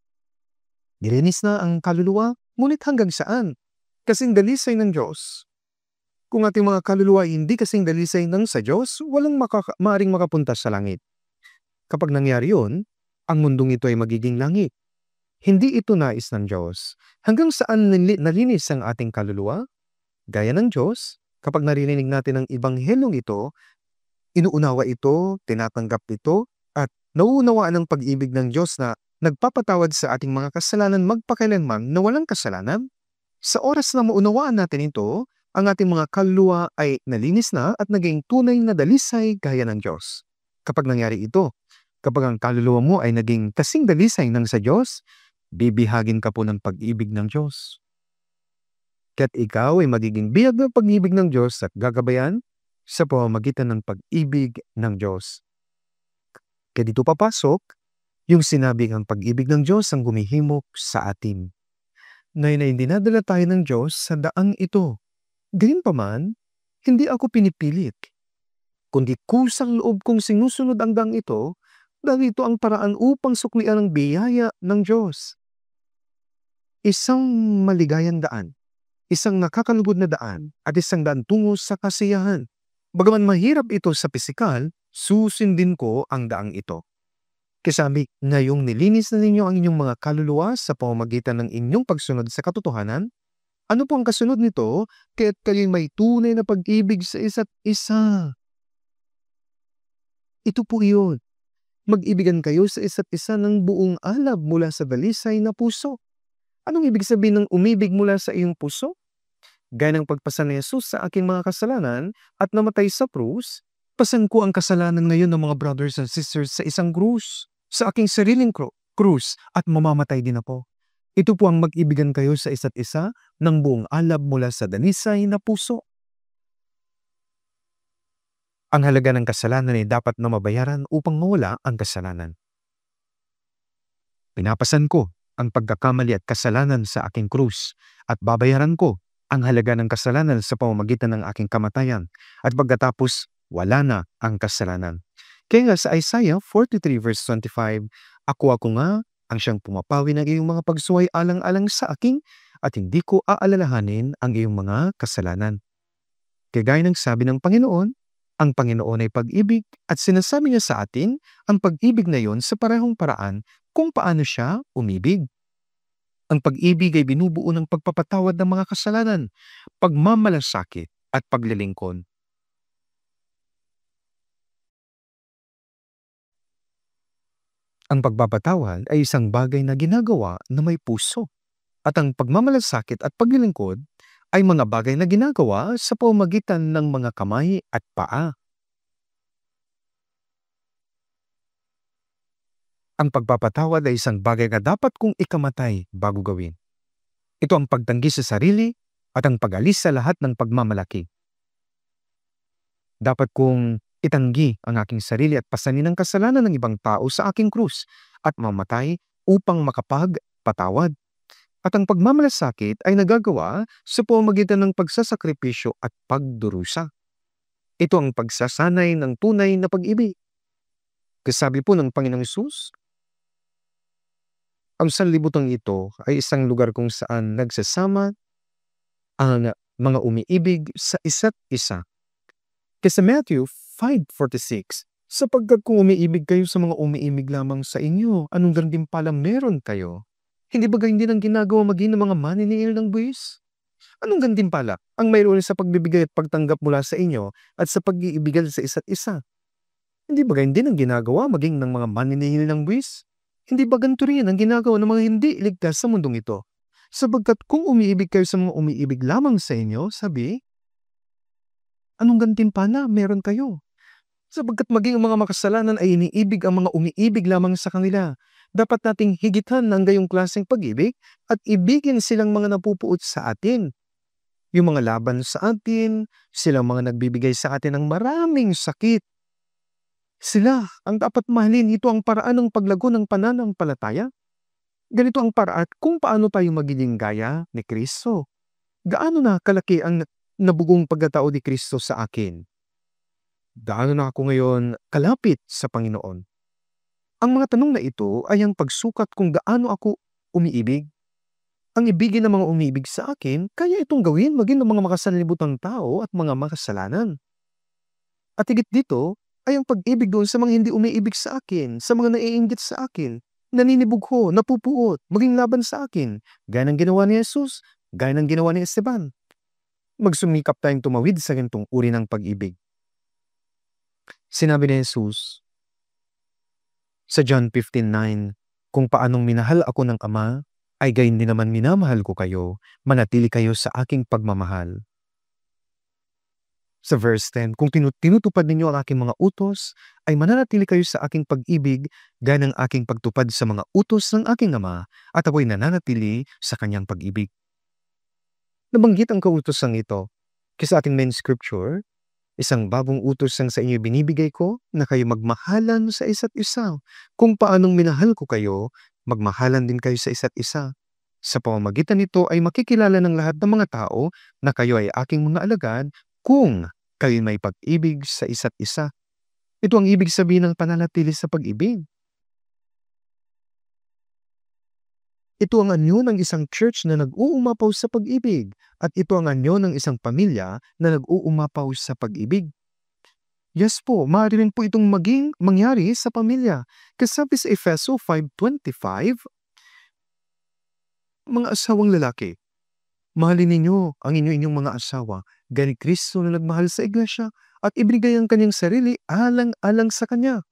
Nilinis na ang kaluluwa, ngunit hanggang saan? Kasing dalisay ng Diyos. Kung ating mga kaluluwa ay hindi kasing dalisay ng sa Diyos, walang maaring makapunta sa langit. Kapag nangyari yun, ang mundong ito ay magiging langit. Hindi ito nais ng Diyos. Hanggang saan nalinis ang ating kaluluwa? Gaya ng Diyos, kapag naririnig natin ang ebanghelyong ito, inuunawa ito, tinatanggap ito, at nauunawaan ang pag-ibig ng Diyos na nagpapatawad sa ating mga kasalanan magpakailanman na walang kasalanan. Sa oras na maunawaan natin ito, ang ating mga kaluluwa ay nalinis na at naging tunay na dalisay gaya ng Diyos. Kapag nangyari ito, kapag ang kaluluwa mo ay naging kasing dalisay ng sa Diyos, bibihagin ka po ng pag-ibig ng Diyos. Kaya't ikaw ay magiging biyag ng pag-ibig ng Diyos at gagabayan sa pamamagitan ng pag-ibig ng Diyos. Kaya dito papasok yung sinabing ang pag-ibig ng Diyos ang gumihimok sa atin. Ngayon ay dinadala tayo ng Diyos sa daang ito. Gayunpaman, hindi ako pinipilit, kundi kusang loob kong sinusunod ang daang ito dahil ito ang paraan upang suklian ang biyaya ng Diyos. Isang maligayang daan, isang nakakalugod na daan, at isang daan tungo sa kasiyahan. Bagaman mahirap ito sa pisikal, susundin ko ang daang ito. Kasabi, ngayong nilinis na ninyo ang inyong mga kaluluwa sa pamamagitan ng inyong pagsunod sa katotohanan, ano po ang kasunod nito? Kaya't kayo'y may tunay na pag-ibig sa isa't isa. Ito po iyon. Mag-ibigan kayo sa isa't isa ng buong alab mula sa dalisay na puso. Anong ibig sabihin ng umibig mula sa iyong puso? Gaya ng pagpasa ni Jesus sa aking mga kasalanan at namatay sa krus, pasan ko ang kasalanan ngayon ng mga brothers and sisters sa isang krus, sa aking sariling krus, at mamamatay din ako. Ito po ang mag-ibigan kayo sa isa't isa ng buong alab mula sa dalisay na puso. Ang halaga ng kasalanan ay dapat na mabayaran upang mawala ang kasalanan. Pinapasan ko ang pagkakamali at kasalanan sa aking krus at babayaran ko ang halaga ng kasalanan sa pamamagitan ng aking kamatayan at pagkatapos wala na ang kasalanan. Kaya nga sa Isaiah 43 verse 25, Ako nga ang siyang pumapawi ng iyong mga pagsuway alang-alang sa akin at hindi ko aalalahanin ang iyong mga kasalanan. Kagaya ng sabi ng Panginoon, ang Panginoon ay pag-ibig at sinasabi niya sa atin ang pag-ibig na yon sa parehong paraan kung paano siya umibig. Ang pag-ibig ay binubuo ng pagpapatawad ng mga kasalanan, pagmamalasakit at paglilingkod. Ang pagpapatawad ay isang bagay na ginagawa na may puso, at ang pagmamalasakit at paglilingkod ay mga bagay na ginagawa sa pamamagitan ng mga kamay at paa. Ang pagpapatawad ay isang bagay na dapat kong ikamatay bago gawin. Ito ang pagtanggi sa sarili at ang pag-alis sa lahat ng pagmamalaki. Dapat kong itanggi ang aking sarili at pasanin ang kasalanan ng ibang tao sa aking krus at mamatay upang makapagpatawad. At ang pagmamalasakit ay nagagawa sa pamamagitan ng pagsasakripisyo at pagdurusa. Ito ang pagsasanay ng tunay na pag-ibig. Kasabi po ng Panginoong Hesus, ang sanlibutan ito ay isang lugar kung saan nagsasama ang mga umiibig sa isa't isa. Kasi Matthew 5:46, sapagkat kung umiibig kayo sa mga umiibig lamang sa inyo, anong ganun din pala meron kayo? Hindi ba ganyan ang ginagawa maging ng mga maniniil ng buwis? Anong gantimpala ang mayroon sa pagbibigay at pagtanggap mula sa inyo at sa pag-iibigan sa isa't isa? Hindi ba ganyan din ang ginagawa maging ng mga maniningil ng buwis? Hindi ba ganito rin ang ginagawa ng mga hindi ligtas sa mundong ito? Sapagkat kung umiibig kayo sa mga umiibig lamang sa inyo, sabi, anong gantimpala meron kayo? Sapagkat maging ang mga makasalanan ay iniibig ang mga umiibig lamang sa kanila. Dapat nating higitan ng gayong klaseng pag-ibig at ibigin silang mga napupuot sa atin. Yung mga laban sa atin, silang mga nagbibigay sa atin ng maraming sakit. Sila ang dapat mahalin. Ito ang paraan ng paglago ng pananampalataya. Ganito ang paraan kung paano tayo magiging gaya ni Kristo. Gaano na kalaki ang nabugong pagkatao ni Kristo sa akin? Gaano na ako ngayon kalapit sa Panginoon? Ang mga tanong na ito ay ang pagsukat kung gaano ako umiibig. Ang ibigin ng mga umiibig sa akin, kaya itong gawin maging ng mga makasanlibutang tao at mga makasalanan. At higit dito ay ang pag-ibig doon sa mga hindi umiibig sa akin, sa mga naiinggit sa akin, naninibugho, napupuot, maging laban sa akin, gaya ng ginawa ni Jesus, gaya ng ginawa ni Esteban. Magsumikap tayong tumawid sa ganitong uri ng pag-ibig. Sinabi ni Jesus sa John 15:9, kung paanong minahal ako ng Ama, ay gayon din naman minamahal ko kayo, manatili kayo sa aking pagmamahal. Sa verse 10, kung tinutupad ninyo ang aking mga utos, ay mananatili kayo sa aking pag-ibig, gaya ng aking pagtupad sa mga utos ng aking Ama, at ako'y nananatili sa kanyang pag-ibig. Nabanggit ang kautosang ito, kasi sa ating main scripture, isang bagong utos ang sa inyo binibigay ko na kayo magmahalan sa isa't isa. Kung paanong minahal ko kayo, magmahalan din kayo sa isa't isa. Sa pamamagitan nito ay makikilala ng lahat ng mga tao na kayo ay aking mga alagad kung kayo may pag-ibig sa isa't isa. Ito ang ibig sabihin ng pananatili sa pag-ibig. Ito ang anyo ng isang church na nag-uumapaw sa pag-ibig at ito ang anyo ng isang pamilya na nag-uumapaw sa pag-ibig. Yes po, maaari rin po itong mangyari sa pamilya. Kasabi sa Efeso 5:25, mga asawang lalaki, mahalin ninyo ang inyong mga asawa, gaya ni Kristo na nagmahal sa iglesia at ibinigay ang kanyang sarili alang-alang sa kanya.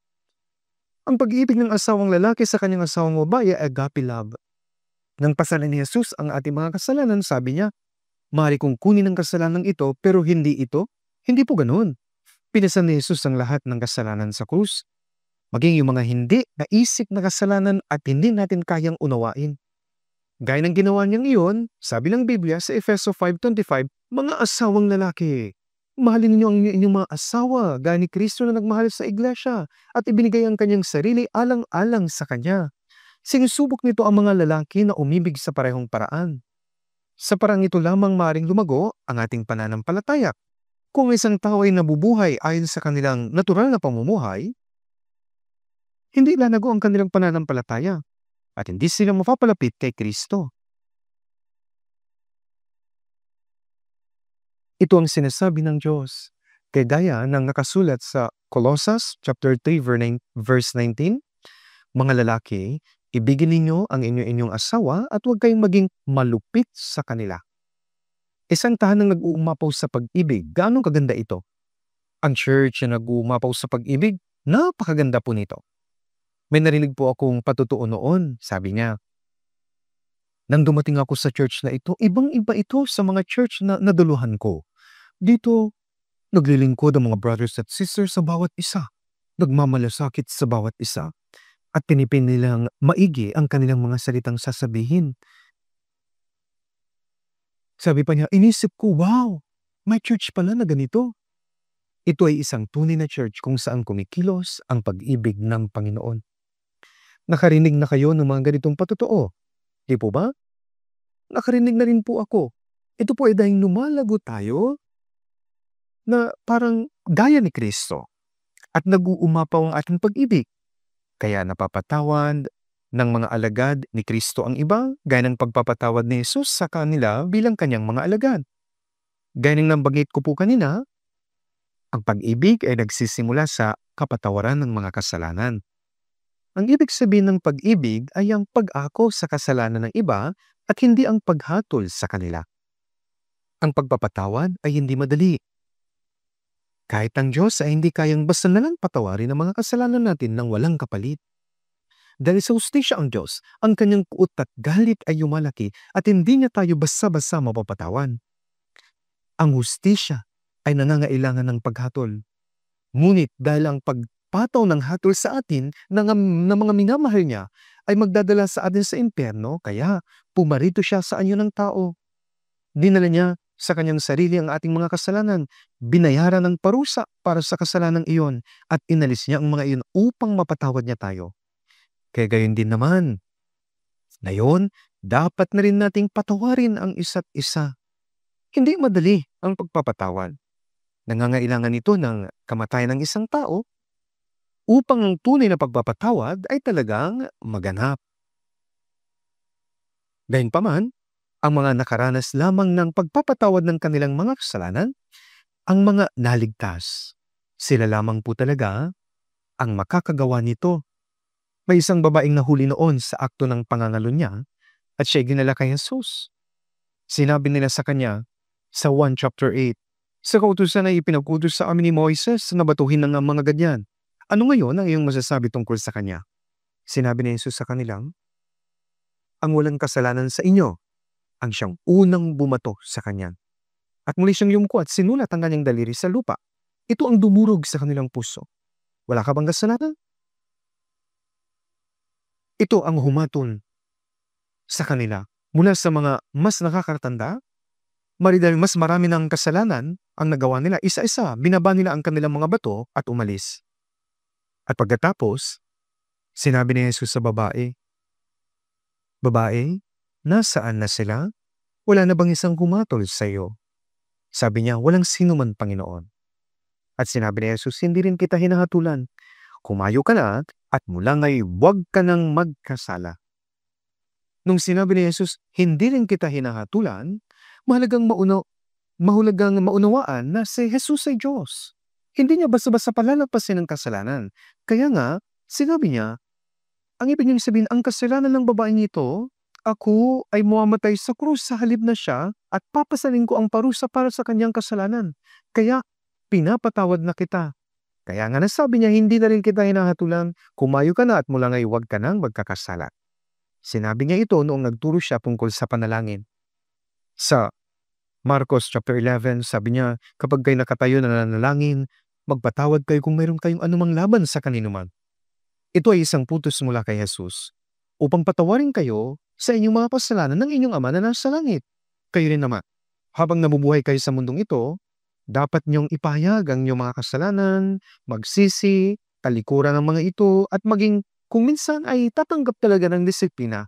Ang pag-ibig ng asawang lalaki sa kanyang asawang babae ay agape love. Nang pasanin ni Jesus ang ating mga kasalanan, sabi niya, maaari kong kunin ang kasalanan ito pero hindi ito. Hindi po ganoon. Pinasan ni Jesus ang lahat ng kasalanan sa krus. Maging yung mga hindi naisip na kasalanan at hindi natin kayang unawain. Gaya ng ginawa niyang iyon, sabi ng Biblia sa Efeso 5:25, mga asawang lalaki, mahalin ninyo ang inyong mga asawa, gaya ni Kristo na nagmahal sa iglesia at ibinigay ang kanyang sarili alang-alang sa kanya. Sinusubok nito ang mga lalaki na umibig sa parehong paraan. Sa parang ito lamang maaaring lumago ang ating pananampalataya. Kung isang tao ay nabubuhay ayon sa kanilang natural na pamumuhay, hindi lalago ang kanilang pananampalataya at hindi sila mapapalapit kay Kristo. Ito ang sinasabi ng Diyos, kagaya ng nakasulat sa Colossus chapter 3 verse 19, mga lalaki, ibigin ninyo ang inyong asawa at huwag kayong maging malupit sa kanila. Isang tahanang nag-uumapaw sa pag-ibig, gaano kaganda ito? Ang church na nag-uumapaw sa pag-ibig, napakaganda po nito. May narinig po akong patutuo noon, sabi niya. Nang dumating ako sa church na ito, ibang-iba ito sa mga church na naduluhan ko. Dito, naglilingkod ang mga brothers at sisters sa bawat isa. Nagmamalasakit sa bawat isa. At pinipin nilang maigi ang kanilang mga salitang sasabihin. Sabi pa niya, inisip ko, wow, may church pala na ganito. Ito ay isang tunay na church kung saan kumikilos ang pag-ibig ng Panginoon. Nakarinig na kayo ng mga ganitong patutuo? Di po ba? Nakarinig na rin po ako. Ito po ay dahil lumalago tayo na parang gaya ni Kristo at nag-uumapaw ang ating pag-ibig. Kaya napapatawad ng mga alagad ni Kristo ang iba, gaya ng pagpapatawad ni Jesus sa kanila bilang kanyang mga alagad. Gaya ng nabanggit ko po kanina, ang pag-ibig ay nagsisimula sa kapatawaran ng mga kasalanan. Ang ibig sabihin ng pag-ibig ay ang pag-ako sa kasalanan ng iba at hindi ang paghatol sa kanila. Ang pagpapatawad ay hindi madali. Kahit ang Diyos ay hindi kayang basta na lang patawarin ang mga kasalanan natin ng walang kapalit. Dahil sa hustisya ang Diyos, ang kanyang kuot at galit ay yumalaki at hindi niya tayo basta-basta mapapatawan. Ang hustisya ay nangangailangan ng paghatol. Ngunit dahil ang pagpataw ng hatol sa atin ng mga minamahal niya ay magdadala sa atin sa impyerno, kaya pumarito siya sa anyo ng tao. Dinala niya sa kanyang sarili ang ating mga kasalanan, binayaran ng parusa para sa kasalanang iyon, at inalis niya ang mga iyon upang mapatawad niya tayo. Kaya gayon din naman, ngayon, dapat na rin nating patawarin ang isa't isa. Hindi madali ang pagpapatawad. Nangangailangan ito ng kamatayan ng isang tao upang ang tunay na pagpapatawad ay talagang maganap. Gayunpaman, ang mga nakaranas lamang ng pagpapatawad ng kanilang mga kasalanan, ang mga naligtas. Sila lamang po talaga ang makakagawa nito. May isang babaeng nahuli noon sa akto ng pangangalo niya at siya'y ginala kay Jesus. Sinabi nila sa kanya sa 1 chapter 8, "Sa kautusan ay ipinag-utos sa amin ni Moises na batuhin ng mga ganyan. Ano ngayon ang iyong masasabi tungkol sa kanya?" Sinabi ni Jesus sa kanilang, "Ang walang kasalanan sa inyo ang siyang unang bumato sa kanya." At muli siyang yumko at sinulat ang kanyang daliri sa lupa. Ito ang dumurog sa kanilang puso. Wala ka bang kasalanan? Ito ang humaton sa kanila. Mula sa mga mas nakakatanda, dahil mas marami ng kasalanan ang nagawa nila, isa-isa, binaba nila ang kanilang mga bato at umalis. At pagkatapos, sinabi ni Jesus sa babae, "Babae, nasaan na sila? Wala na bang isang humatol sa iyo?" Sabi niya, "Walang sino man, Panginoon." At sinabi ni Jesus, "Hindi rin kita hinahatulan. Kumayo ka na at mula ngayon huwag ka nang magkasala." Nung sinabi ni Jesus, "Hindi rin kita hinahatulan," mahalagang maunawaan na si Jesus ay Diyos. Hindi niya basta-basta palalampasin ang kasalanan. Kaya nga, sinabi niya, ang ibig niyang sabihin, ang kasalanan ng babaeng ito, ako ay mamamatay sa krus sa halip na siya at papasanin ko ang parusa para sa kanyang kasalanan. Kaya, pinapatawad na kita. Kaya nga nasabi niya, hindi na rin kita hinahatulan, kumayo ka na at mula ngayon huwag ka nang magkakasala. Sinabi niya ito noong nagturo siya tungkol sa panalangin. Sa Marcos chapter 11, sabi niya, kapag kayo nakatayo na nanalangin, magpatawad kayo kung mayroon kayong anumang laban sa kaninuman. Ito ay isang putos mula kay Jesus upang patawarin kayo sa inyong mga kasalanan ng inyong Ama na nasa langit. Kayo rin naman, habang nabubuhay kayo sa mundong ito, dapat niyong ipahayag ang inyong mga kasalanan, magsisi, talikuran ng mga ito, at maging kung minsan ay tatanggap talaga ng disiplina.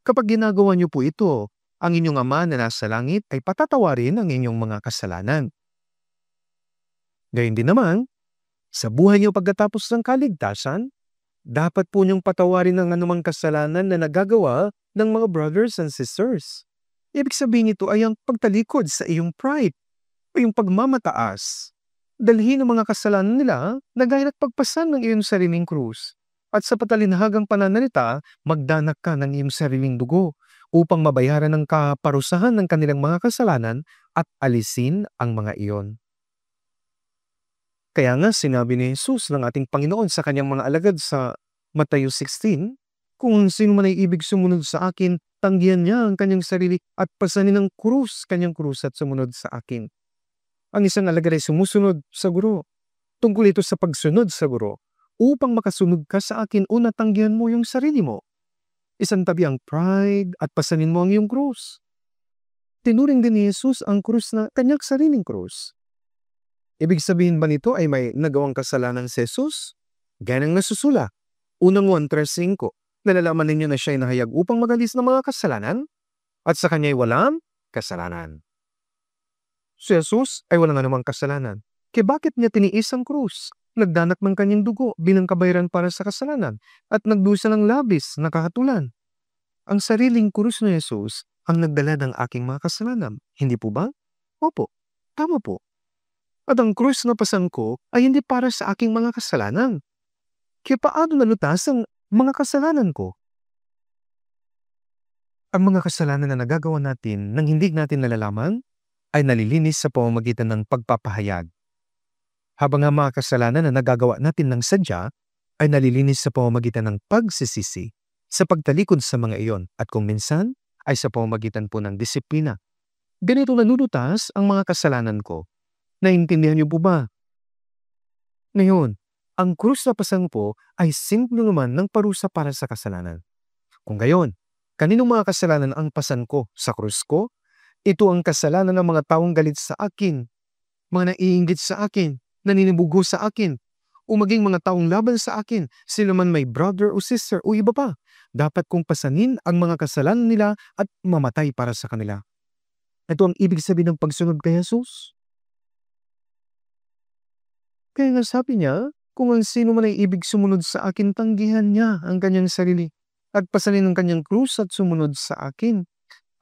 Kapag ginagawa niyo po ito, ang inyong Ama na nasa langit ay patatawarin ang inyong mga kasalanan. Gayun din naman, sa buhay niyo pagkatapos ng kaligtasan, dapat po niyong patawarin ang anumang kasalanan na nagagawa ng mga brothers and sisters. Ibig sabihin nito ay ang pagtalikod sa iyong pride o yung pagmamataas. Dalhin ang mga kasalanan nila na gaya at pagpasan ng iyong sariling krus. At sa patalinhagang pananalita, magdanak ka ng iyong sariling dugo upang mabayaran ang kaparusahan ng kanilang mga kasalanan at alisin ang mga iyon. Kaya nga sinabi ni Jesus ng ating Panginoon sa kanyang mga alagad sa Matthew 16, "Kung sino man ay ibig sumunod sa akin, tanggihan niya ang kanyang sarili at pasanin ng kanyang krus at sumunod sa akin." Ang isang alagad ay sumusunod sa guro. Tungkol ito sa pagsunod sa guro. Upang makasunod ka sa akin, una tanggihan mo yung sarili mo. Isantabi ang pride at pasanin mo ang iyong krus. Tinuring din ni Jesus ang krus na kanyang sariling krus. Ibig sabihin ba nito ay may nagawang kasalanan si Jesus? Gaya ng nasusula. Unang 1:3-5, nalalaman ninyo na siya ay nahayag upang magalis ng mga kasalanan at sa kanya ay walang kasalanan. Si Jesus ay walang anumang kasalanan. Kaya bakit niya tiniis ang krus? Nagdanak ng kanyang dugo bilang kabayaran para sa kasalanan at nagdusa ng labis na kahatulan. Ang sariling krus ni Jesus ang nagdala ng aking mga kasalanan. Hindi po ba? Opo, tama po. At ang krus na pasan ko ay hindi para sa aking mga kasalanan. Kaya paano nalutas ang mga kasalanan ko? Ang mga kasalanan na nagagawa natin nang hindi natin nalalaman ay nalilinis sa pamamagitan ng pagpapahayag. Habang ang mga kasalanan na nagagawa natin ng sadya ay nalilinis sa pamamagitan ng pagsisisi sa pagtalikod sa mga iyon at kung minsan ay sa pamamagitan po ng disiplina. Ganito nalulutas ang mga kasalanan ko. Naintindihan niyo po ba? Ngayon, ang krus na pasampo ay simbolo naman ng parusa para sa kasalanan. Kung gayon, kaninong mga kasalanan ang pasan ko sa krus ko? Ito ang kasalanan ng mga taong galit sa akin, mga naiinggit sa akin, naninibugo sa akin, o maging mga taong laban sa akin, sila man may brother o sister o iba pa. Dapat kong pasanin ang mga kasalanan nila at mamatay para sa kanila. Ito ang ibig sabihin ng pagsunod kay Jesus. Kaya nga sabi niya, kung ang sino man ay ibig sumunod sa akin, tanggihan niya ang kanyang sarili at pasanin ang kanyang krus at sumunod sa akin.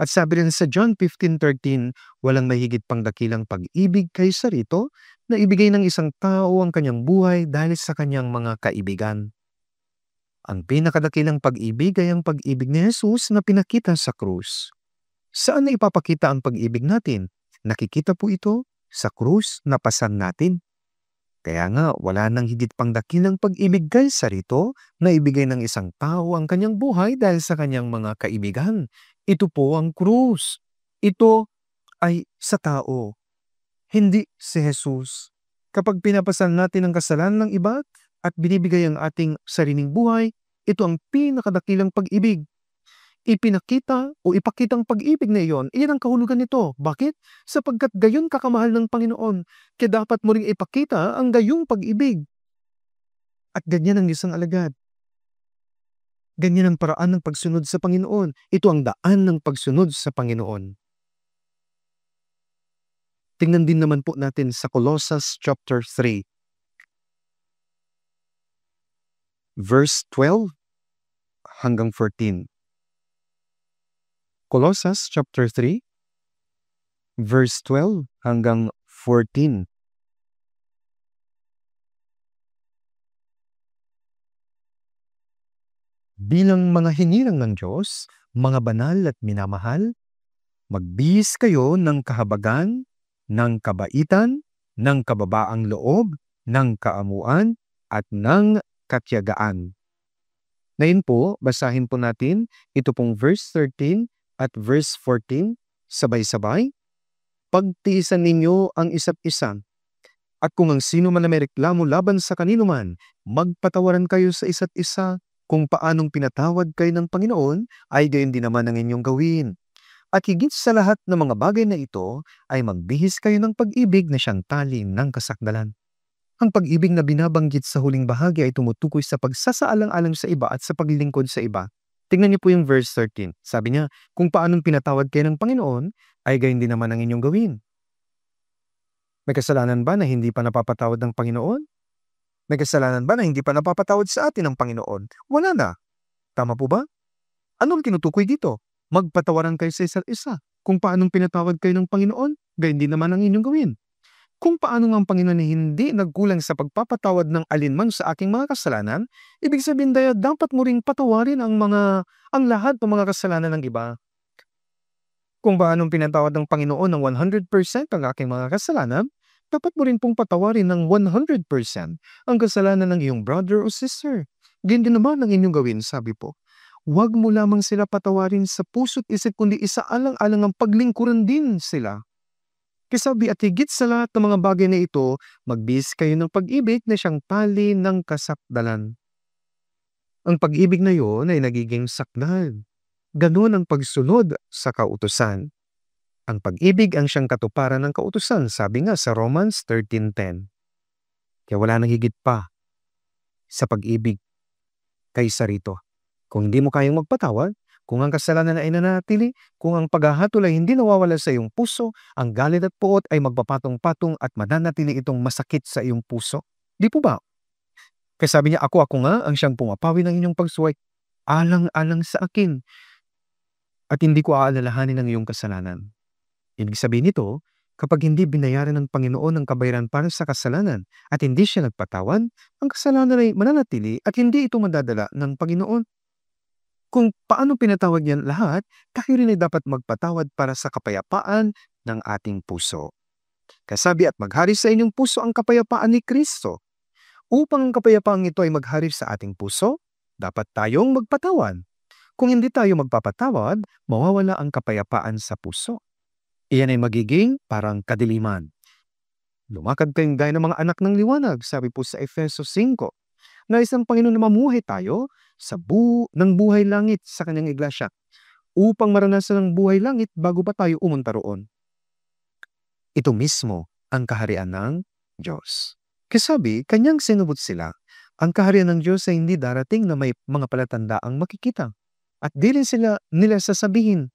At sabi rin sa John 15:13, walang mahigit pang dakilang pag-ibig kaysa rito na ibigay ng isang tao ang kanyang buhay dahil sa kanyang mga kaibigan. Ang pinakadakilang pag-ibig ay ang pag-ibig ni Jesus na pinakita sa krus. Saan na ipapakita ang pag-ibig natin? Nakikita po ito sa krus na pasan natin. Kaya nga, wala nang higit pang dakilang pag-ibig kaysa rito na ibigay ng isang tao ang kanyang buhay dahil sa kanyang mga kaibigan. Ito po ang krus. Ito ay sa tao, hindi si Jesus. Kapag pinapasan natin ang kasalanan ng iba at binibigay ang ating sariling buhay, ito ang pinakadakilang pag-ibig. Ipinakita o ipakitang pag-ibig na iyon ang kahulugan nito. Bakit? Sapagkat gayon kakamahal ng Panginoon, kaya dapat mo ring ipakita ang gayong pag-ibig. At ganyan ang isang alagad. Ganyan ang paraan ng pagsunod sa Panginoon. Ito ang daan ng pagsunod sa Panginoon. Tingnan din naman po natin sa Colossus chapter 3, verse 12 hanggang 14. Colossus chapter 3, verse 12 hanggang 14. Bilang mga hinirang ng Diyos, mga banal at minamahal, magbihis kayo ng kahabagan, ng kabaitan, ng kababaang loob, ng kaamuan, at ng katiyagaan. Ngayon po, basahin po natin ito pong verse 13 at verse 14, sabay-sabay. Pagtiisan ninyo ang isa't isa. At kung ang sino man na may reklamo laban sa kanino man, magpatawaran kayo sa isa't isa. Kung paanong pinatawad kayo ng Panginoon, ay gayon din naman ang inyong gawin. At higit sa lahat ng mga bagay na ito, ay magbihis kayo ng pag-ibig na siyang tali ng kasakdalan. Ang pag-ibig na binabanggit sa huling bahagi ay tumutukoy sa pagsasaalang-alang sa iba at sa paglilingkod sa iba. Tingnan niyo po yung verse 13. Sabi niya, kung paanong pinatawad kayo ng Panginoon, ay gayon din naman ang inyong gawin. May kasalanan ba na hindi pa napapatawad ng Panginoon? May kasalanan ba na hindi pa napapatawad sa atin ng Panginoon? Wala na. Tama po ba? Anong tinutukoy dito? Magpatawaran kayo sa isa't isa. Kung paanong pinatawad kayo ng Panginoon, gayon din naman ang inyong gawin. Kung paano nga ang Panginoon hindi nagkulang sa pagpapatawad ng alinman sa aking mga kasalanan, ibig sabihin dahil dapat mo ring patawarin ang lahat ng mga kasalanan ng iba. Kung paanong pinatawad ng Panginoon ng 100% ang aking mga kasalanan, dapat mo rin pong patawarin ng 100% ang kasalanan ng iyong brother o sister. Ganyan din naman ang inyong gawin, sabi po. Huwag mo lamang sila patawarin sa puso't isip, kundi isaalang-alang ang paglingkuran din sila. Kasabi at higit sa lahat ng mga bagay na ito, magbihis kayo ng pag-ibig na siyang tali ng kasakdalan. Ang pag-ibig na iyon ay nagiging sakdal. Ganun ang pagsunod sa kautusan. Ang pag-ibig ang siyang katuparan ng kautusan, sabi nga sa Romans 13:10. Kaya wala nang higit pa sa pag-ibig kaysa rito. Kung hindi mo kayang magpatawad, kung ang kasalanan ay nanatili, kung ang paghahatol ay hindi nawawala sa iyong puso, ang galit at puot ay magpapatong-patong at mananatili itong masakit sa iyong puso. Di po ba? Kaya sabi niya, ako nga ang siyang pumapawi ng inyong pagsuway, alang-alang sa akin, at hindi ko aalalahanin ang iyong kasalanan. Ibig sabihin nito, kapag hindi binayaran ng Panginoon ang kabayaran para sa kasalanan at hindi siya nagpatawad, ang kasalanan ay mananatili at hindi ito madadala ng Panginoon. Kung paano pinatawad niyan lahat, tayo rin ay dapat magpatawad para sa kapayapaan ng ating puso. Kasabi at maghari sa inyong puso ang kapayapaan ni Kristo. Upang ang kapayapaang ito ay maghari sa ating puso, dapat tayong magpatawad. Kung hindi tayo magpapatawad, mawawala ang kapayapaan sa puso. Iyan ay magiging parang kadiliman. Lumakad kayong gaya ng mga anak ng liwanag, sabi po sa Efeso 5. Nais ng Panginoon na mamuhay tayo ng buhay langit sa kanyang iglesia upang maranasan ang buhay langit bago pa tayo umunta roon. Ito mismo ang kaharian ng Diyos. Kasabi, kanyang sinubot sila. Ang kaharian ng Diyos ay hindi darating na may mga palatandaang makikita. At di rin nila sasabihin,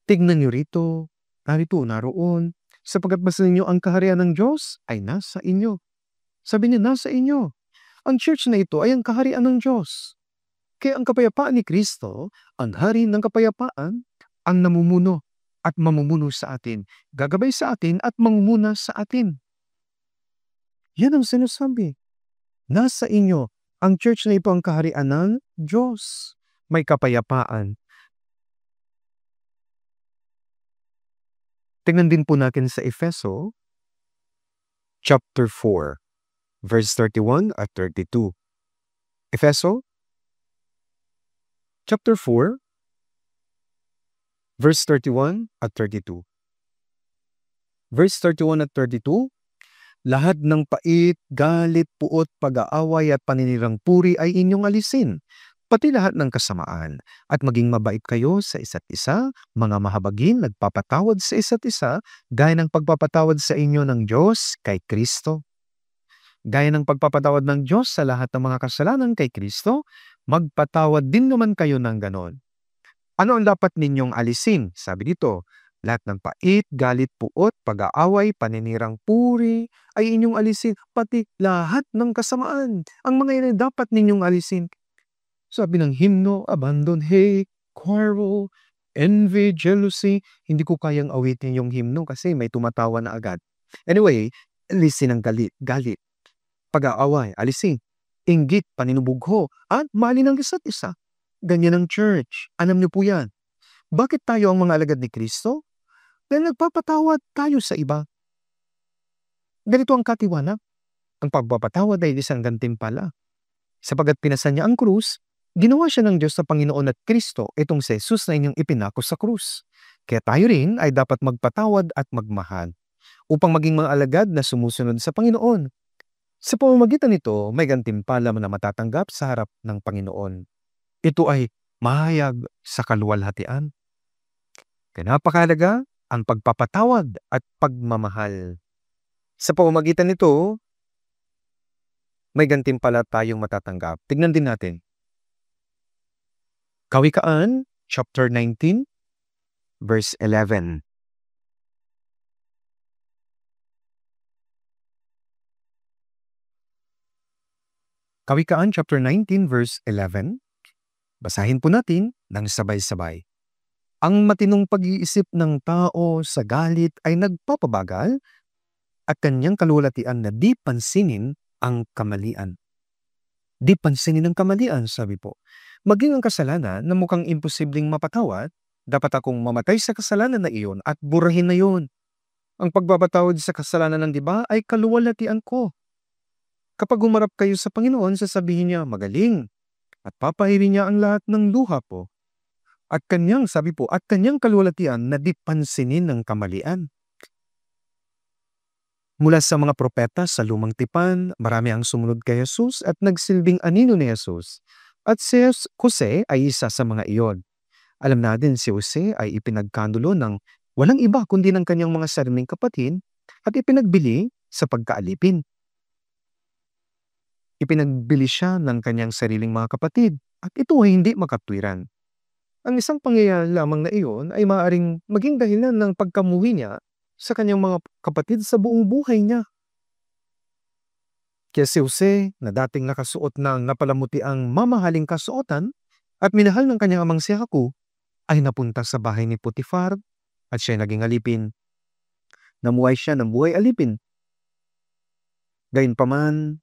tignan niyo rito, narito, naroon, sapagkat basta ninyo ang kaharian ng Diyos ay nasa inyo. Sabi niya, nasa inyo. Ang church na ito ay ang kaharian ng Diyos. Kaya ang kapayapaan ni Kristo, ang hari ng kapayapaan, ang namumuno at mamumuno sa atin, gagabay sa atin at mangmuna sa atin. Yan ang sinasabi. Nasa inyo, ang church na ito ang kaharian ng Diyos. May kapayapaan. Tingnan din po natin sa Efeso, chapter 4, verse 31 at 32. Efeso, chapter 4, verse 31 at 32. Verse 31 at 32, lahat ng pait, galit, puot, pag-aaway at paninirang puri ay inyong alisin, pati lahat ng kasamaan, at maging mabait kayo sa isa't isa, mga mahabagin, nagpapatawad sa isa't isa, gaya ng pagpapatawad sa inyo ng Diyos kay Kristo. Gaya ng pagpapatawad ng Diyos sa lahat ng mga kasalanan kay Kristo, magpatawad din naman kayo ng ganon. Ano ang dapat ninyong alisin? Sabi dito, lahat ng pait, galit, puot, pag-aaway, paninirang puri ay inyong alisin, pati lahat ng kasamaan. Ang mga yan ay dapat ninyong alisin. Sabi ng himno, abandon, hate, quarrel, envy, jealousy. Hindi ko kayang awitin yung himno kasi may tumatawa na agad. Anyway, alisin ang galit, pag-aaway, alisin, inggit, paninubugho, at mali ng isa't isa. Ganyan ang church. Alam niyo po yan. Bakit tayo ang mga alagad ni Kristo? Dahil nagpapatawad tayo sa iba. Ganito ang katiwanak. Ang pagpapatawad ay isang gantimpala. Sapagat pinasan niya ang krus, ginawa siya ng Diyos sa Panginoon at Kristo itong si Jesus na inyong ipinako sa krus. Kaya tayo rin ay dapat magpatawad at magmahal upang maging mga alagad na sumusunod sa Panginoon. Sa pamamagitan nito, may gantimpala na matatanggap sa harap ng Panginoon. Ito ay mahayag sa kaluwalhatian. Kaya napakahalaga ang pagpapatawad at pagmamahal. Sa pamamagitan nito, may gantimpala tayong matatanggap. Tignan din natin. Kawikaan, chapter 19, verse 11. Kawikaan, chapter 19, verse 11. Basahin po natin ng sabay-sabay. Ang matinong pag-iisip ng tao sa galit ay nagpapabagal at kanyang kalulatian na di pansinin ang kamalian. Di pansinin ang kamalian, sabi po. Maging ang kasalanan na mukhang imposibleng mapatawad, dapat akong mamatay sa kasalanan na iyon at burahin na iyon. Ang pagbabatawad sa kasalanan ng diba ay kaluwalhatian ko. Kapag humarap kayo sa Panginoon, sasabihin niya, magaling, at papahirin niya ang lahat ng luha po. At kanyang, sabi po, at kanyang kaluwalhatian na di pansinin ng kamalian. Mula sa mga propeta sa lumang tipan, marami ang sumunod kay Jesus at nagsilbing anino ni Jesus. At si Jose ay isa sa mga iyon. Alam natin si Jose ay ipinagkanulo ng walang iba kundi ng kanyang mga sariling kapatid at ipinagbili sa pagkaalipin. Ipinagbili siya ng kanyang sariling mga kapatid at ito ay hindi makatwiran. Ang isang pangyayari lamang na iyon ay maaaring maging dahilan ng pagkamuhi niya sa kanyang mga kapatid sa buong buhay niya. Kaya si Jose, na dating nakasuot ng napalamutiang mamahaling kasuotan at minahal ng kanyang amang si Jacob, ay napunta sa bahay ni Potifar at siya naging alipin. Namuhay siya ng buhay alipin. Gayunpaman,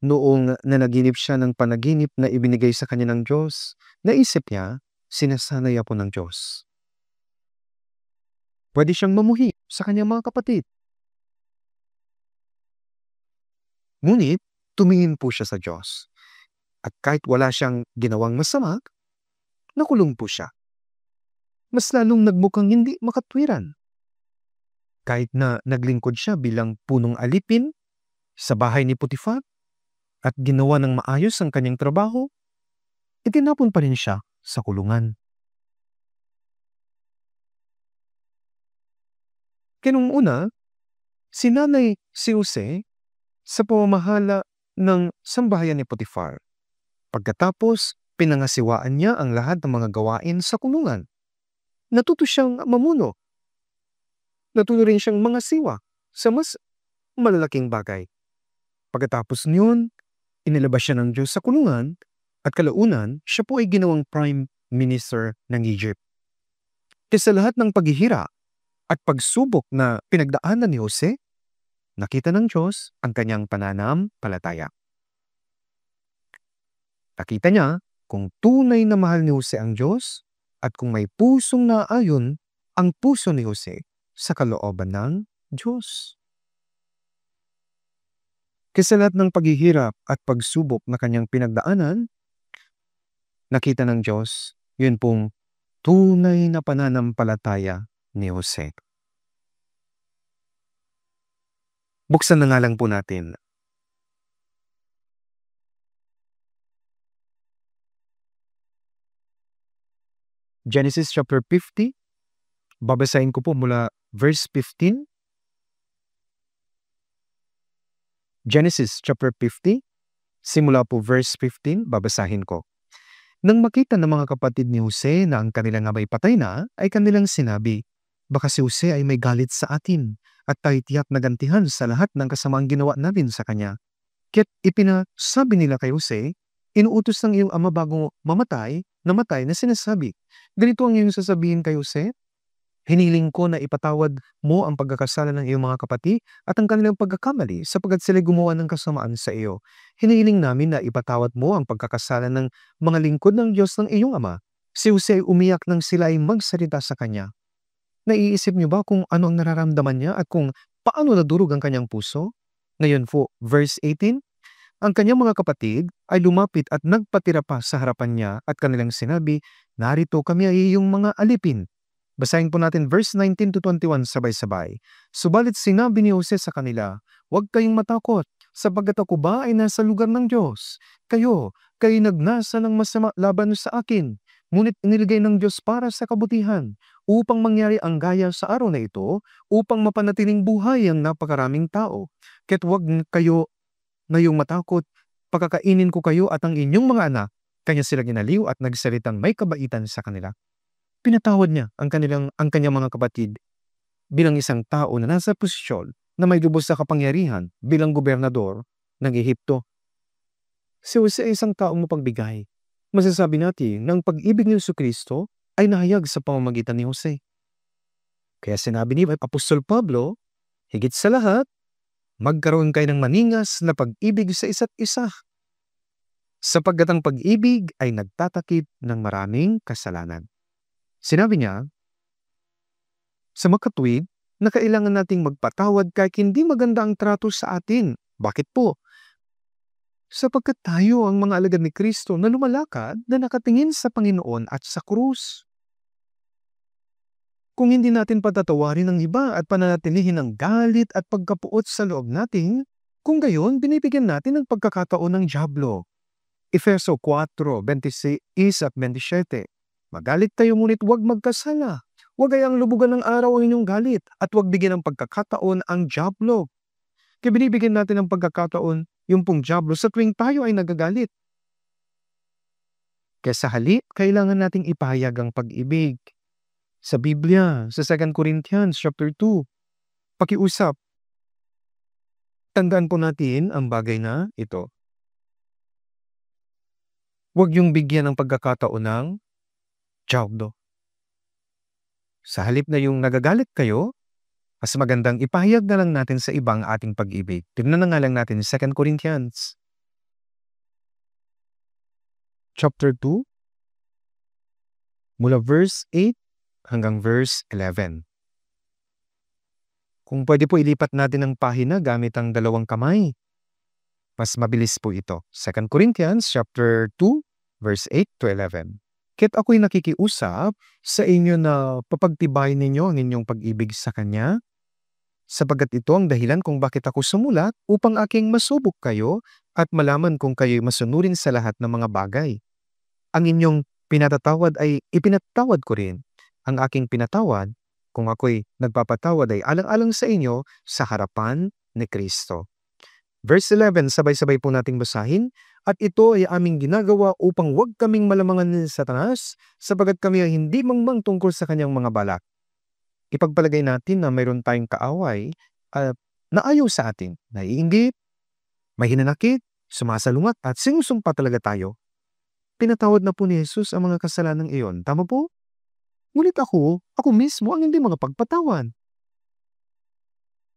noong nanaginip siya ng panaginip na ibinigay sa kanya ng Diyos, naisip niya, sinasanay ako ng Diyos. Pwede siyang mamuhi sa kanyang mga kapatid. Ngunit, tumingin po siya sa Diyos. At kahit wala siyang ginawang masama, nakulong po siya. Mas lalong nagmukhang hindi makatwiran. Kahit na naglingkod siya bilang punong alipin sa bahay ni Potifar at ginawa ng maayos ang kanyang trabaho, itinapon pa rin siya sa kulungan. Kinung una, sinanay si Jose sa pamamahala ng sambahayan ni Potifar. Pagkatapos, pinangasiwaan niya ang lahat ng mga gawain sa kulungan. Natuto siyang mamuno. Natuto rin siyang mangasiwa sa mas malalaking bagay. Pagkatapos niyon, inilabas siya ng Diyos sa kulungan at kalaunan, siya po ay ginawang Prime Minister ng Egypt. Kaya sa lahat ng paghihirap at pagsubok na pinagdaanan ni Jose, nakita ng Diyos ang kanyang pananampalataya. Nakita niya kung tunay na mahal ni Jose ang Diyos at kung may pusong naayon ang puso ni Jose sa kalooban ng Diyos. Kaya sa lahat ng paghihirap at pagsubok na kanyang pinagdaanan, nakita ng Diyos, yun pong tunay na pananampalataya ni Jose. Buksan na nga lang po natin. Genesis chapter 50, babasahin ko po mula verse 15. Genesis chapter 50, simula po verse 15, babasahin ko. Nang makita ng mga kapatid ni Jose na ang kanilang amay patay na, ay kanilang sinabi, baka si Jose ay may galit sa atin at tayo tiyak na gantihan sa lahat ng kasamaang ginawa natin sa kanya. Kaya't ipinasabi nila kay Jose, inuutos ng iyong ama bago namatay na sinasabi, ganito ang iyong sasabihin kay Jose, hiniling ko na ipatawad mo ang pagkakasala ng iyong mga kapatid at ang kanilang pagkakamali sapagkat sila gumawa ng kasamaan sa iyo. Hiniling namin na ipatawad mo ang pagkakasala ng mga lingkod ng Diyos ng iyong ama. Si Jose ay umiyak nang sila ay magsalita sa kanya. Naiisip niyo ba kung ano ang nararamdaman niya at kung paano nadurog ang kanyang puso? Ngayon po, verse 18, ang kanyang mga kapatid ay lumapit at nagpatira pa sa harapan niya at kanilang sinabi, narito kami ay iyong mga alipin. Basahin po natin verse 19 to 21 sabay-sabay. Subalit sinabi ni Jose sa kanila, huwag kayong matakot, sapagkat ako ba ay nasa lugar ng Diyos? Kayo nagnasa ng masama laban sa akin, ngunit iniligay ng Diyos para sa kabutihan, upang mangyari ang gaya sa araw na ito, upang mapanatiling buhay ang napakaraming tao. Kaya't huwag kayo ngayong matakot, pagkakainin ko kayo at ang inyong mga anak. Kanya sila ginaliw at nagsalitang may kabaitan sa kanila. Pinatawad niya ang kanyang mga kapatid bilang isang tao na nasa posisyon na may lubos na kapangyarihan bilang gobernador ng Ehipto. Si Jose ay isang taong mapagbigay. Masasabi natin na ang pag-ibig ni Jesucristo ay nahayag sa pamamagitan ni Jose. Kaya sinabi ni Apostol Pablo, higit sa lahat, magkaroon kayo ng maningas na pag-ibig sa isa't isa. Sapagkat ang pag-ibig ay nagtatakip ng maraming kasalanan. Sinabi niya, sa makatwid, na kailangan nating magpatawad kahit hindi maganda ang trato sa atin. Bakit po? Sapagkat tayo ang mga alagad ni Kristo na lumalakad na nakatingin sa Panginoon at sa krus. Kung hindi natin patatawarin ang iba at pananatilihin ang galit at pagkapuot sa loob natin, kung gayon, binibigyan natin ng pagkakataon ng dyablo. Efeso 4:26 at 27. Magalit tayo ngunit huwag magkasala. Huwag kayang lubugan ng araw ang inyong galit at huwag bigyan ng pagkakataon ang dyablo. Kaya binibigyan natin ng pagkakataon yung pong dyablo sa tuwing tayo ay nagagalit. Kaya sa halip, kailangan nating ipahayag ang pag-ibig. Sa Biblia, sa 2 Corinthians chapter 2, pakiusap. Tandaan po natin ang bagay na ito. Huwag yung bigyan ng pagkakataon ng dyablo. Sa halip na yung nagagalit kayo, mas magandang ipahayag na lang natin sa ibang ating pag-ibig. Tignan na nga lang natin 2 Corinthians chapter 2, mula verse 8 hanggang verse 11. Kung pwede po ilipat natin ang pahina gamit ang dalawang kamay. Mas mabilis po ito. 2 Corinthians chapter 2, verse 8 to 11. Kaya't ako'y nakikiusap sa inyo na papagtibayin ninyo ang inyong pag-ibig sa Kanya, sapagkat ito ang dahilan kung bakit ako sumulat upang aking masubok kayo at malaman kung kayo'y masunurin sa lahat ng mga bagay. Ang inyong pinatatawad ay ipinatawad ko rin. Ang aking pinatawad, kung ako'y nagpapatawad ay alang-alang sa inyo sa harapan ni Kristo. Verse 11, sabay-sabay po nating basahin. At ito ay aming ginagawa upang huwag kaming malamangan ni Satanas, sapagat kami ay hindi mangmang tungkol sa kanyang mga balak. Ipagpalagay natin na mayroon tayong kaaway na ayaw sa atin, naiinggit, may hinanakit, sumasalungat at sinusumpa talaga tayo. Pinatawad na po ni Jesus ang mga kasalanang iyon. Tama po? Ngunit ako mismo ang hindi mga pagpatawan.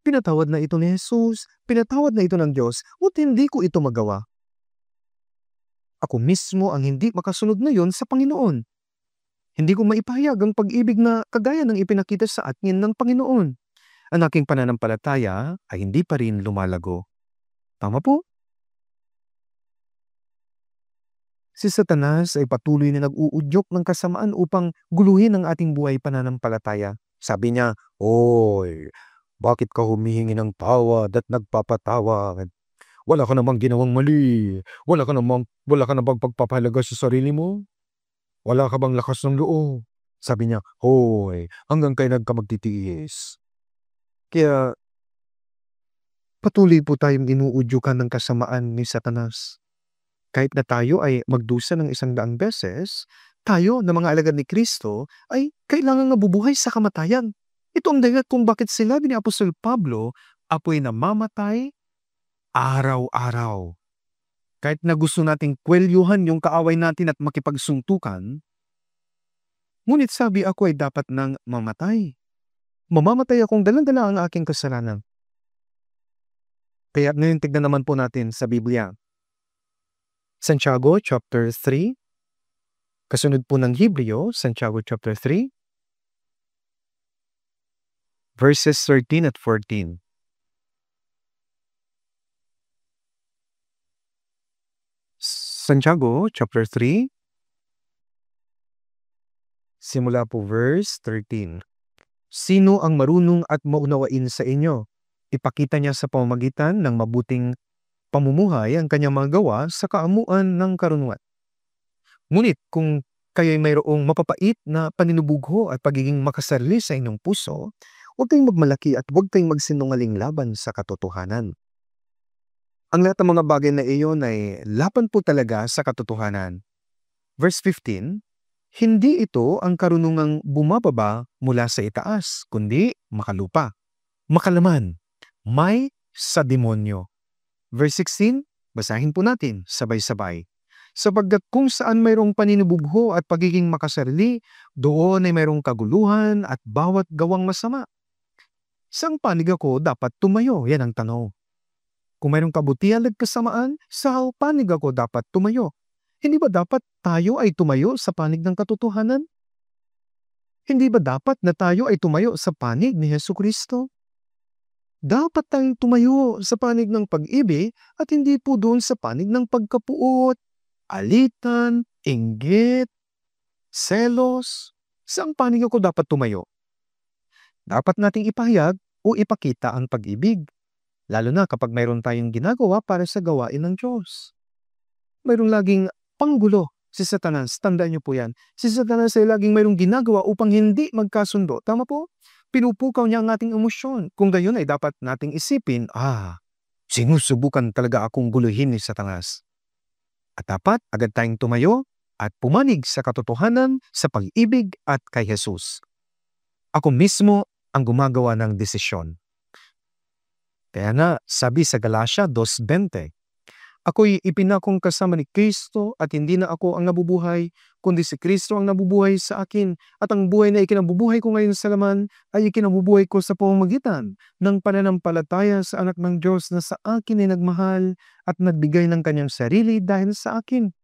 Pinatawad na ito ni Jesus, pinatawad na ito ng Diyos, at hindi ko ito magawa. Ako mismo ang hindi makasunod na yon sa Panginoon. Hindi ko maipahayag ang pag-ibig na kagaya ng ipinakita sa akin ng Panginoon. Ang aking pananampalataya ay hindi pa rin lumalago. Tama po? Si Satanas ay patuloy na nag-uudyok ng kasamaan upang guluhin ang ating buhay pananampalataya. Sabi niya, "Hoy, bakit ka humihingi ng tawad at nagpapatawad? Wala ka namang ginawang mali. Wala ka na bang pagpapahalaga sa sarili mo? Wala ka bang lakas ng loob?" Sabi niya, "Hoy, hanggang kailan ka magtitiis?" Kaya patuloy po tayong inuudyukan ng kasamaan ni Satanas. Kahit na tayo ay magdusa ng 100 beses, tayo na mga alagad ni Kristo ay kailangang nabubuhay sa kamatayan. Ito ang dahilan kung bakit sinabi ni Apostol Pablo, apoy namamatay araw-araw. Kahit na gusto nating kwelyuhan yung kaaway natin at makipagsuntukan, ngunit sabi ako ay dapat nang mamatay. Mamamatay akong dalang-dala ang aking kasalanan. Kaya ngayon tignan naman po natin sa Biblia. Santiago chapter 3, kasunod po ng Hebreo, Santiago chapter 3, verses 13 at 14. Santiago chapter 3, simula po verse 13. Sino ang marunong at maunawain sa inyo? Ipakita niya sa pamamagitan ng mabuting pamumuhay ang kanyang mga gawa sa kaamuan ng karunungan. Ngunit kung kayo'y mayroong mapapait na paninubugho at pagiging makasarili sa inyong puso, huwag kayong magmalaki at huwag kayong magsinungaling laban sa katotohanan. Ang lahat ng mga bagay na iyon ay laban po talaga sa katotohanan. Verse 15, hindi ito ang karunungang bumababa mula sa itaas, kundi makalupa, makalaman, may sa demonyo. Verse 16, basahin po natin sabay-sabay. Sapagkat kung saan mayroong paninubugho at pagiging makasarili, doon ay mayroong kaguluhan at bawat gawang masama. Saang panig ako dapat tumayo? Yan ang tanong. Kung mayroong kabutihan at kasamaan, sa panig ako dapat tumayo? Hindi ba dapat tayo ay tumayo sa panig ng katotohanan? Hindi ba dapat na tayo ay tumayo sa panig ni Jesucristo? Dapat tayong tumayo sa panig ng pag-ibig at hindi po doon sa panig ng pagkapuot, alitan, inggit, selos. Saang panig ako dapat tumayo? Dapat nating ipahayag o ipakita ang pag-ibig, lalo na kapag mayroon tayong ginagawa para sa gawain ng Diyos. Mayroong laging panggulo si Satanas. Tandaan niyo po yan. Si Satanas ay laging mayroong ginagawa upang hindi magkasundo. Tama po? Pinupukaw niya ang ating emosyon. Kung gayon ay dapat nating isipin, sinusubukan talaga akong guluhin ni Satanas. At dapat agad tayong tumayo at pumanig sa katotohanan, sa pag-ibig at kay Jesus. Ako mismo ang gumagawa ng desisyon. Kaya nga, sabi sa Galatia 2:20, ako'y ipinakong kasama ni Kristo at hindi na ako ang nabubuhay, kundi si Kristo ang nabubuhay sa akin. At ang buhay na ikinabubuhay ko ngayon sa laman ay ikinabubuhay ko sa pamamagitan ng pananampalataya sa anak ng Diyos na sa akin ay nagmahal at nagbigay ng kanyang sarili dahil sa akin.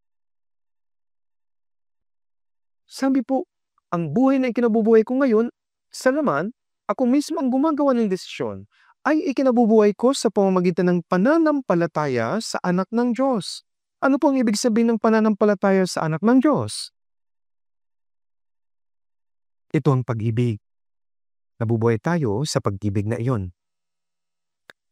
Sabi po, ang buhay na ikinabubuhay ko ngayon sa laman, ako mismo ang gumagawa ng desisyon, ay ikinabubuhay ko sa pamamagitan ng pananampalataya sa anak ng Diyos. Ano po ang ibig sabihin ng pananampalataya sa anak ng Diyos? Ito ang pag-ibig. Nabubuhay tayo sa pag-ibig na iyon.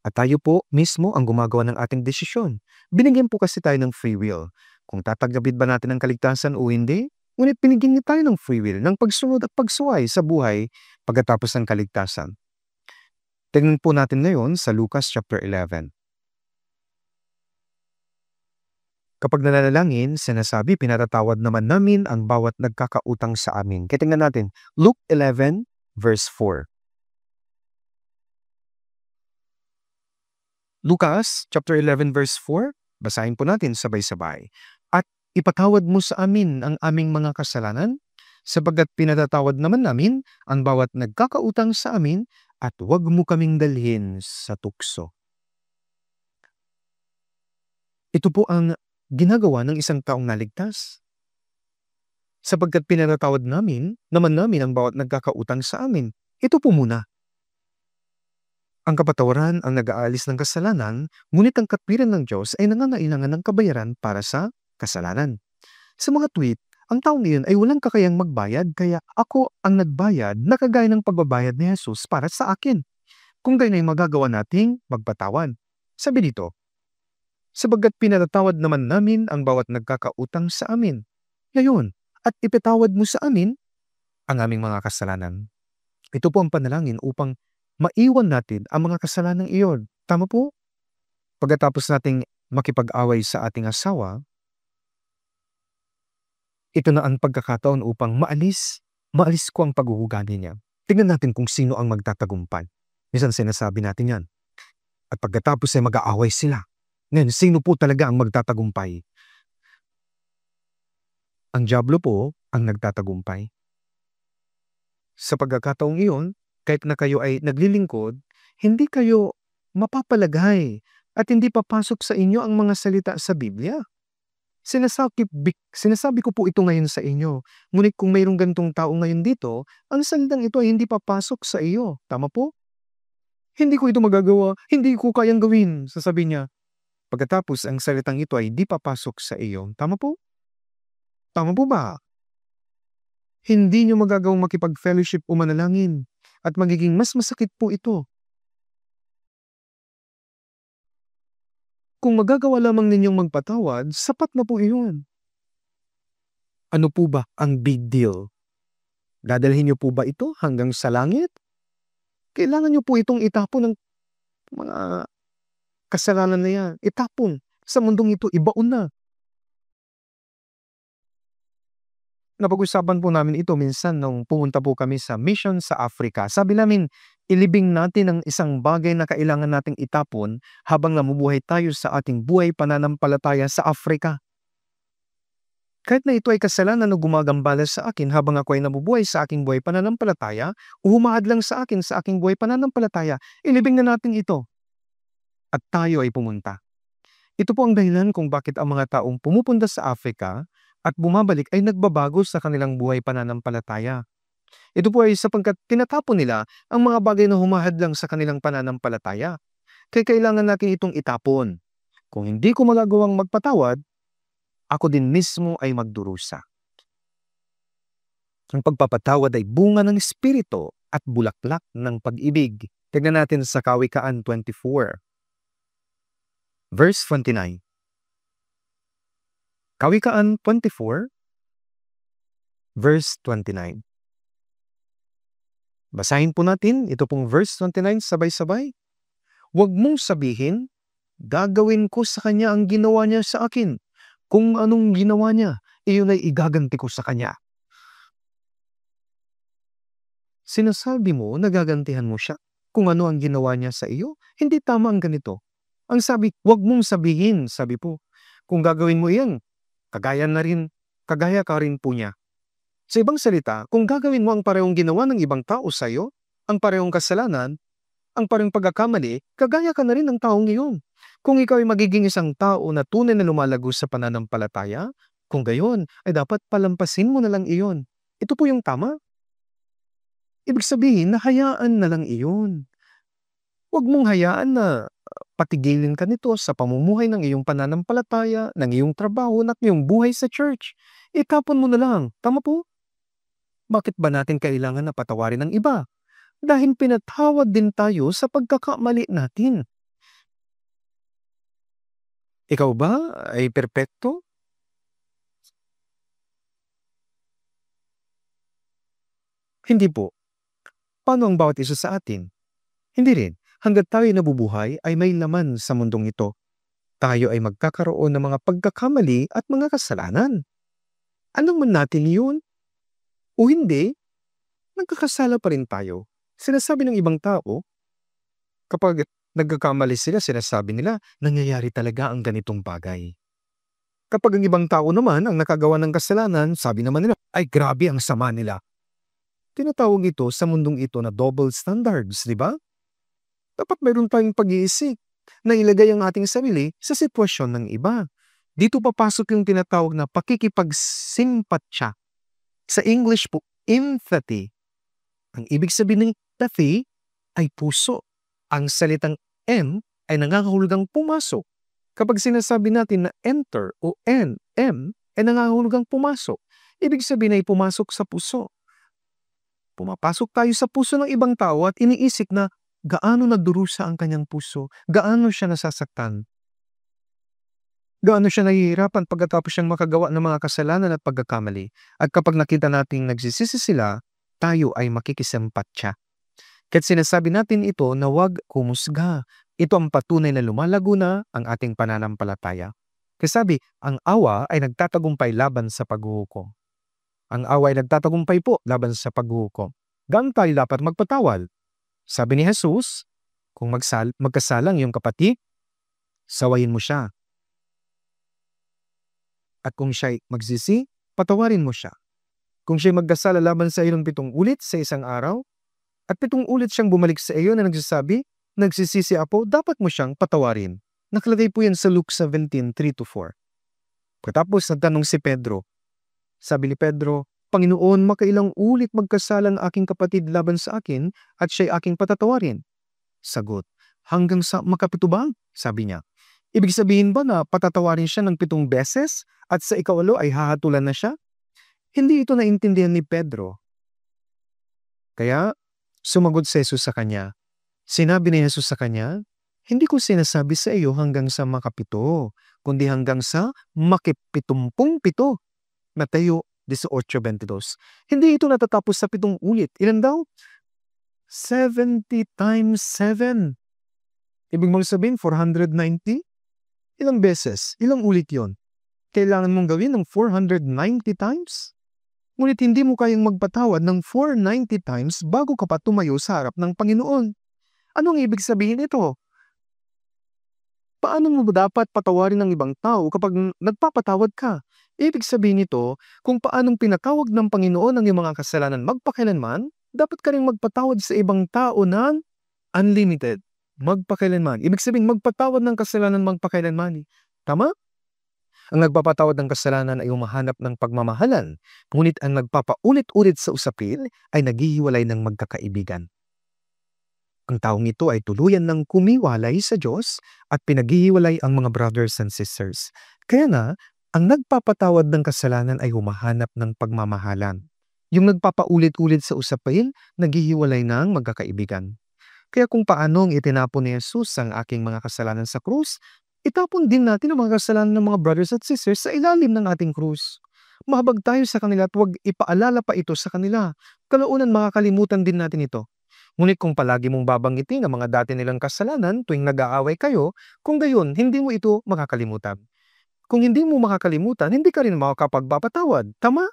At tayo po mismo ang gumagawa ng ating desisyon. Binigyan po kasi tayo ng free will. Kung tatanggapin ba natin ang kaligtasan o hindi, ngunit binigyan niya tayo ng free will, ng pagsunod at pagsuway sa buhay pagkatapos ng kaligtasan. Tingnan po natin ngayon sa Lucas chapter 11. Kapag nananalangin, sinasabi, pinatatawad naman namin ang bawat nagkakautang sa amin. Kaya tingnan natin, Luke 11 verse 4. Lucas chapter 11 verse 4, basahin po natin sabay-sabay. At ipatawad mo sa amin ang aming mga kasalanan, sapagkat pinatatawad naman namin ang bawat nagkakautang sa amin, at huwag mo kaming dalhin sa tukso. Ito po ang ginagawa ng isang taong naligtas. Sapagkat pinatatawad naman namin ang bawat nagkakautang sa amin. Ito po muna. Ang kapatawaran ang nag-aalis ng kasalanan, ngunit ang katwiran ng Diyos ay nangangailangan ng kabayaran para sa kasalanan. Sa mga tweet, ang taong iyon ay walang kakayang magbayad, kaya ako ang nagbayad na kagaya ng pagbabayad ni Jesus para sa akin. Kung gayon ay magagawa nating magpatawad. Sabi dito, sapagkat pinatatawad naman namin ang bawat nagkakautang sa amin. Ngayon, at ipatawad mo sa amin ang aming mga kasalanan. Ito po ang panalangin upang maiwan natin ang mga kasalanang iyon. Tama po? Pagkatapos nating makipag-away sa ating asawa, ito na ang pagkakataon upang maalis ko ang paghuhugani niya. Tingnan natin kung sino ang magtatagumpay. Minsan sinasabi natin yan. At pagkatapos ay mag-aaway sila. Ngayon, sino po talaga ang magtatagumpay? Ang dyablo po ang nagtatagumpay. Sa pagkakataong iyon, kahit na kayo ay naglilingkod, hindi kayo mapapalagay at hindi papasok sa inyo ang mga salita sa Biblia. Sinasabi ko po ito ngayon sa inyo. Ngunit kung mayroong gantong tao ngayon dito, ang salitang ito ay hindi papasok sa iyo. Tama po? Hindi ko ito magagawa, hindi ko kayang gawin, sasabihin niya. Pagkatapos ang salitang ito ay hindi papasok sa iyo. Tama po? Tama po ba? Hindi nyo magagawang makipag-fellowship o manalangin at magiging mas masakit po ito. Kung magagawa lamang ninyong magpatawad, sapat na po iyon. Ano po ba ang big deal? Dadalhin niyo po ba ito hanggang sa langit? Kailangan niyo po itong itapon ng mga kasalanan na yan. Itapon. Sa mundong ito, ibaon na. Napag-usapan po namin ito minsan nung pumunta po kami sa mission sa Africa. Sabi namin, ilibing natin ang isang bagay na kailangan nating itapon habang namumuhay tayo sa ating buhay pananampalataya sa Africa. Kahit na ito ay kasalanan na gumagambala sa akin habang ako ay nabubuhay sa aking buhay pananampalataya o humahadlang sa akin sa aking buhay pananampalataya, ilibing na natin ito. At tayo ay pumunta. Ito po ang dahilan kung bakit ang mga taong pumupunta sa Africa at bumabalik ay nagbabago sa kanilang buhay pananampalataya. Ito po ay sapagkat tinatapon nila ang mga bagay na humahadlang sa kanilang pananampalataya. Kaya kailangan natin itong itapon. Kung hindi ko magagawang magpatawad, ako din mismo ay magdurusa. Ang pagpapatawad ay bunga ng Espiritu at bulaklak ng pag-ibig. Tignan natin sa Kawikaan 24. Verse 29. Kawikaan 24, verse 29. Basahin po natin, ito pong verse 29, sabay-sabay. Huwag mong sabihin, gagawin ko sa kanya ang ginawa niya sa akin. Kung anong ginawa niya, iyon ay igaganti ko sa kanya. Sinasabi mo, nagagantihan mo siya. Kung ano ang ginawa niya sa iyo, hindi tama ang ganito. Ang sabi, huwag mong sabihin, sabi po. Kung gagawin mo iyan, kagaya ka rin po niya. Sa ibang salita, kung gagawin mo ang parehong ginawa ng ibang tao sa iyo, ang parehong kasalanan, ang parehong pagkakamali, kagaya ka na rin ng taong iyon. Kung ikaw ay magiging isang tao na tunay na lumalago sa pananampalataya, kung gayon, ay dapat palampasin mo na lang iyon. Ito po yung tama. Ibig sabihin, nahayaan na lang iyon. Huwag mong hayaan na patigilin ka nito sa pamumuhay ng iyong pananampalataya, ng iyong trabaho, at iyong buhay sa church. Itapon mo na lang. Tama po? Bakit ba natin kailangan na patawarin ng iba? Dahil pinatawad din tayo sa pagkakamali natin. Ikaw ba ay perpekto? Hindi po. Paano ang bawat isa sa atin? Hindi rin. Hanggat tayo nabubuhay ay may laman sa mundong ito. Tayo ay magkakaroon ng mga pagkakamali at mga kasalanan. Alam man natin yun o hindi, nagkakasala pa rin tayo. Sinasabi ng ibang tao, kapag nagkakamali sila, sinasabi nila, nangyayari talaga ang ganitong bagay. Kapag ang ibang tao naman ang nakagawa ng kasalanan, sabi naman nila, ay grabe ang sama nila. Tinatawag ito sa mundong ito na double standards, di ba? Dapat mayroon tayong pag-iisip na ilagay ang ating sarili sa sitwasyon ng iba. Dito papasok yung tinatawag na pakikipagsimpatya. Sa English po, empathy. Ang ibig sabihin ng empathy ay puso. Ang salitang M ay nangangahulugang pumasok. Kapag sinasabi natin na enter o M ay nangangahulugang pumasok. Ibig sabihin ay pumasok sa puso. Pumapasok tayo sa puso ng ibang tao at iniisip na gaano nagdurusa ang kanyang puso, gaano siya nasasaktan, gaano siya nahihirapan pagkatapos siyang makagawa ng mga kasalanan at pagkakamali. At kapag nakita nating nagsisisi sila, tayo ay makikisempatya. Kaya't sinasabi natin ito na huwag humusga. Ito ang patunay na lumalago na ang ating pananampalataya. Kasi sabi, ang awa ay nagtatagumpay laban sa paghuhukom. Ang awa ay nagtatagumpay po laban sa paghuhukom. Gaano tayo dapat magpatawad? Sabi ni Jesus, kung magkasalang iyong kapatid, sawayin mo siya. At kung siya'y magsisi, patawarin mo siya. Kung siya'y magkasala laban sa iyo ng 7 ulit sa isang araw, at 7 ulit siyang bumalik sa iyo na nagsasabi, nagsisisi ako, dapat mo siyang patawarin. Nakalagay po yan sa Luke 17:3-4. Katapos nagtanong si Pedro, sabi ni Pedro, Panginoon, makailang ulit magkasala ang aking kapatid laban sa akin at siya'y aking patatawarin? Sagot, hanggang sa makapito ba? Sabi niya. Ibig sabihin ba na patatawarin siya ng 7 beses at sa ikawalo ay hahatulan na siya? Hindi ito naintindihan ni Pedro. Kaya, sumagot si Jesus sa kanya. Sinabi ni Jesus sa kanya, hindi ko sinasabi sa iyo hanggang sa makapito, kundi hanggang sa makipitumpung-pito. Mateo 18:22. Hindi ito natatapos sa 7 ulit. Ilan daw? 70 times 7. Ibig mong sabihin, 490? Ilang beses? Ilang ulit yon? Kailangan mong gawin ng 490 times? Ngunit hindi mo kayang magpatawad ng 490 times bago ka pa tumayo sa harap ng Panginoon. Anong ibig sabihin ito? Paano mo dapat patawarin ng ibang tao kapag nagpapatawad ka? Ibig sabihin nito, kung paanong pinatawag ng Panginoon ang iyong mga kasalanan magpakailanman, dapat ka rin magpatawad sa ibang tao ng unlimited. Magpakailanman. Ibig sabihin, magpatawad ng kasalanan magpakailanman. Tama? Ang nagpapatawad ng kasalanan ay humahanap ng pagmamahalan, ngunit ang nagpapaulit-ulit sa usapin ay naghihiwalay ng magkakaibigan. Ang taong ito ay tuluyan ng kumiwalay sa Diyos at pinaghihiwalay ang mga brothers and sisters. Kaya na, ang nagpapatawad ng kasalanan ay humahanap ng pagmamahalan. Yung nagpapaulit-ulit sa usapin, naghihiwalay ng magkakaibigan. Kaya kung paano itinapon ni Jesus ang aking mga kasalanan sa krus, itapon din natin ang mga kasalanan ng mga brothers at sisters sa ilalim ng ating krus. Mahabag tayo sa kanila at huwag ipaalala pa ito sa kanila. Kalaunan makakalimutan din natin ito. Ngunit kung palagi mong babanggitin ang mga dati nilang kasalanan tuwing nag-aaway kayo, kung gayon, hindi mo ito makakalimutan. Kung hindi mo makakalimutan, hindi ka rin makakapagpapatawad. Tama?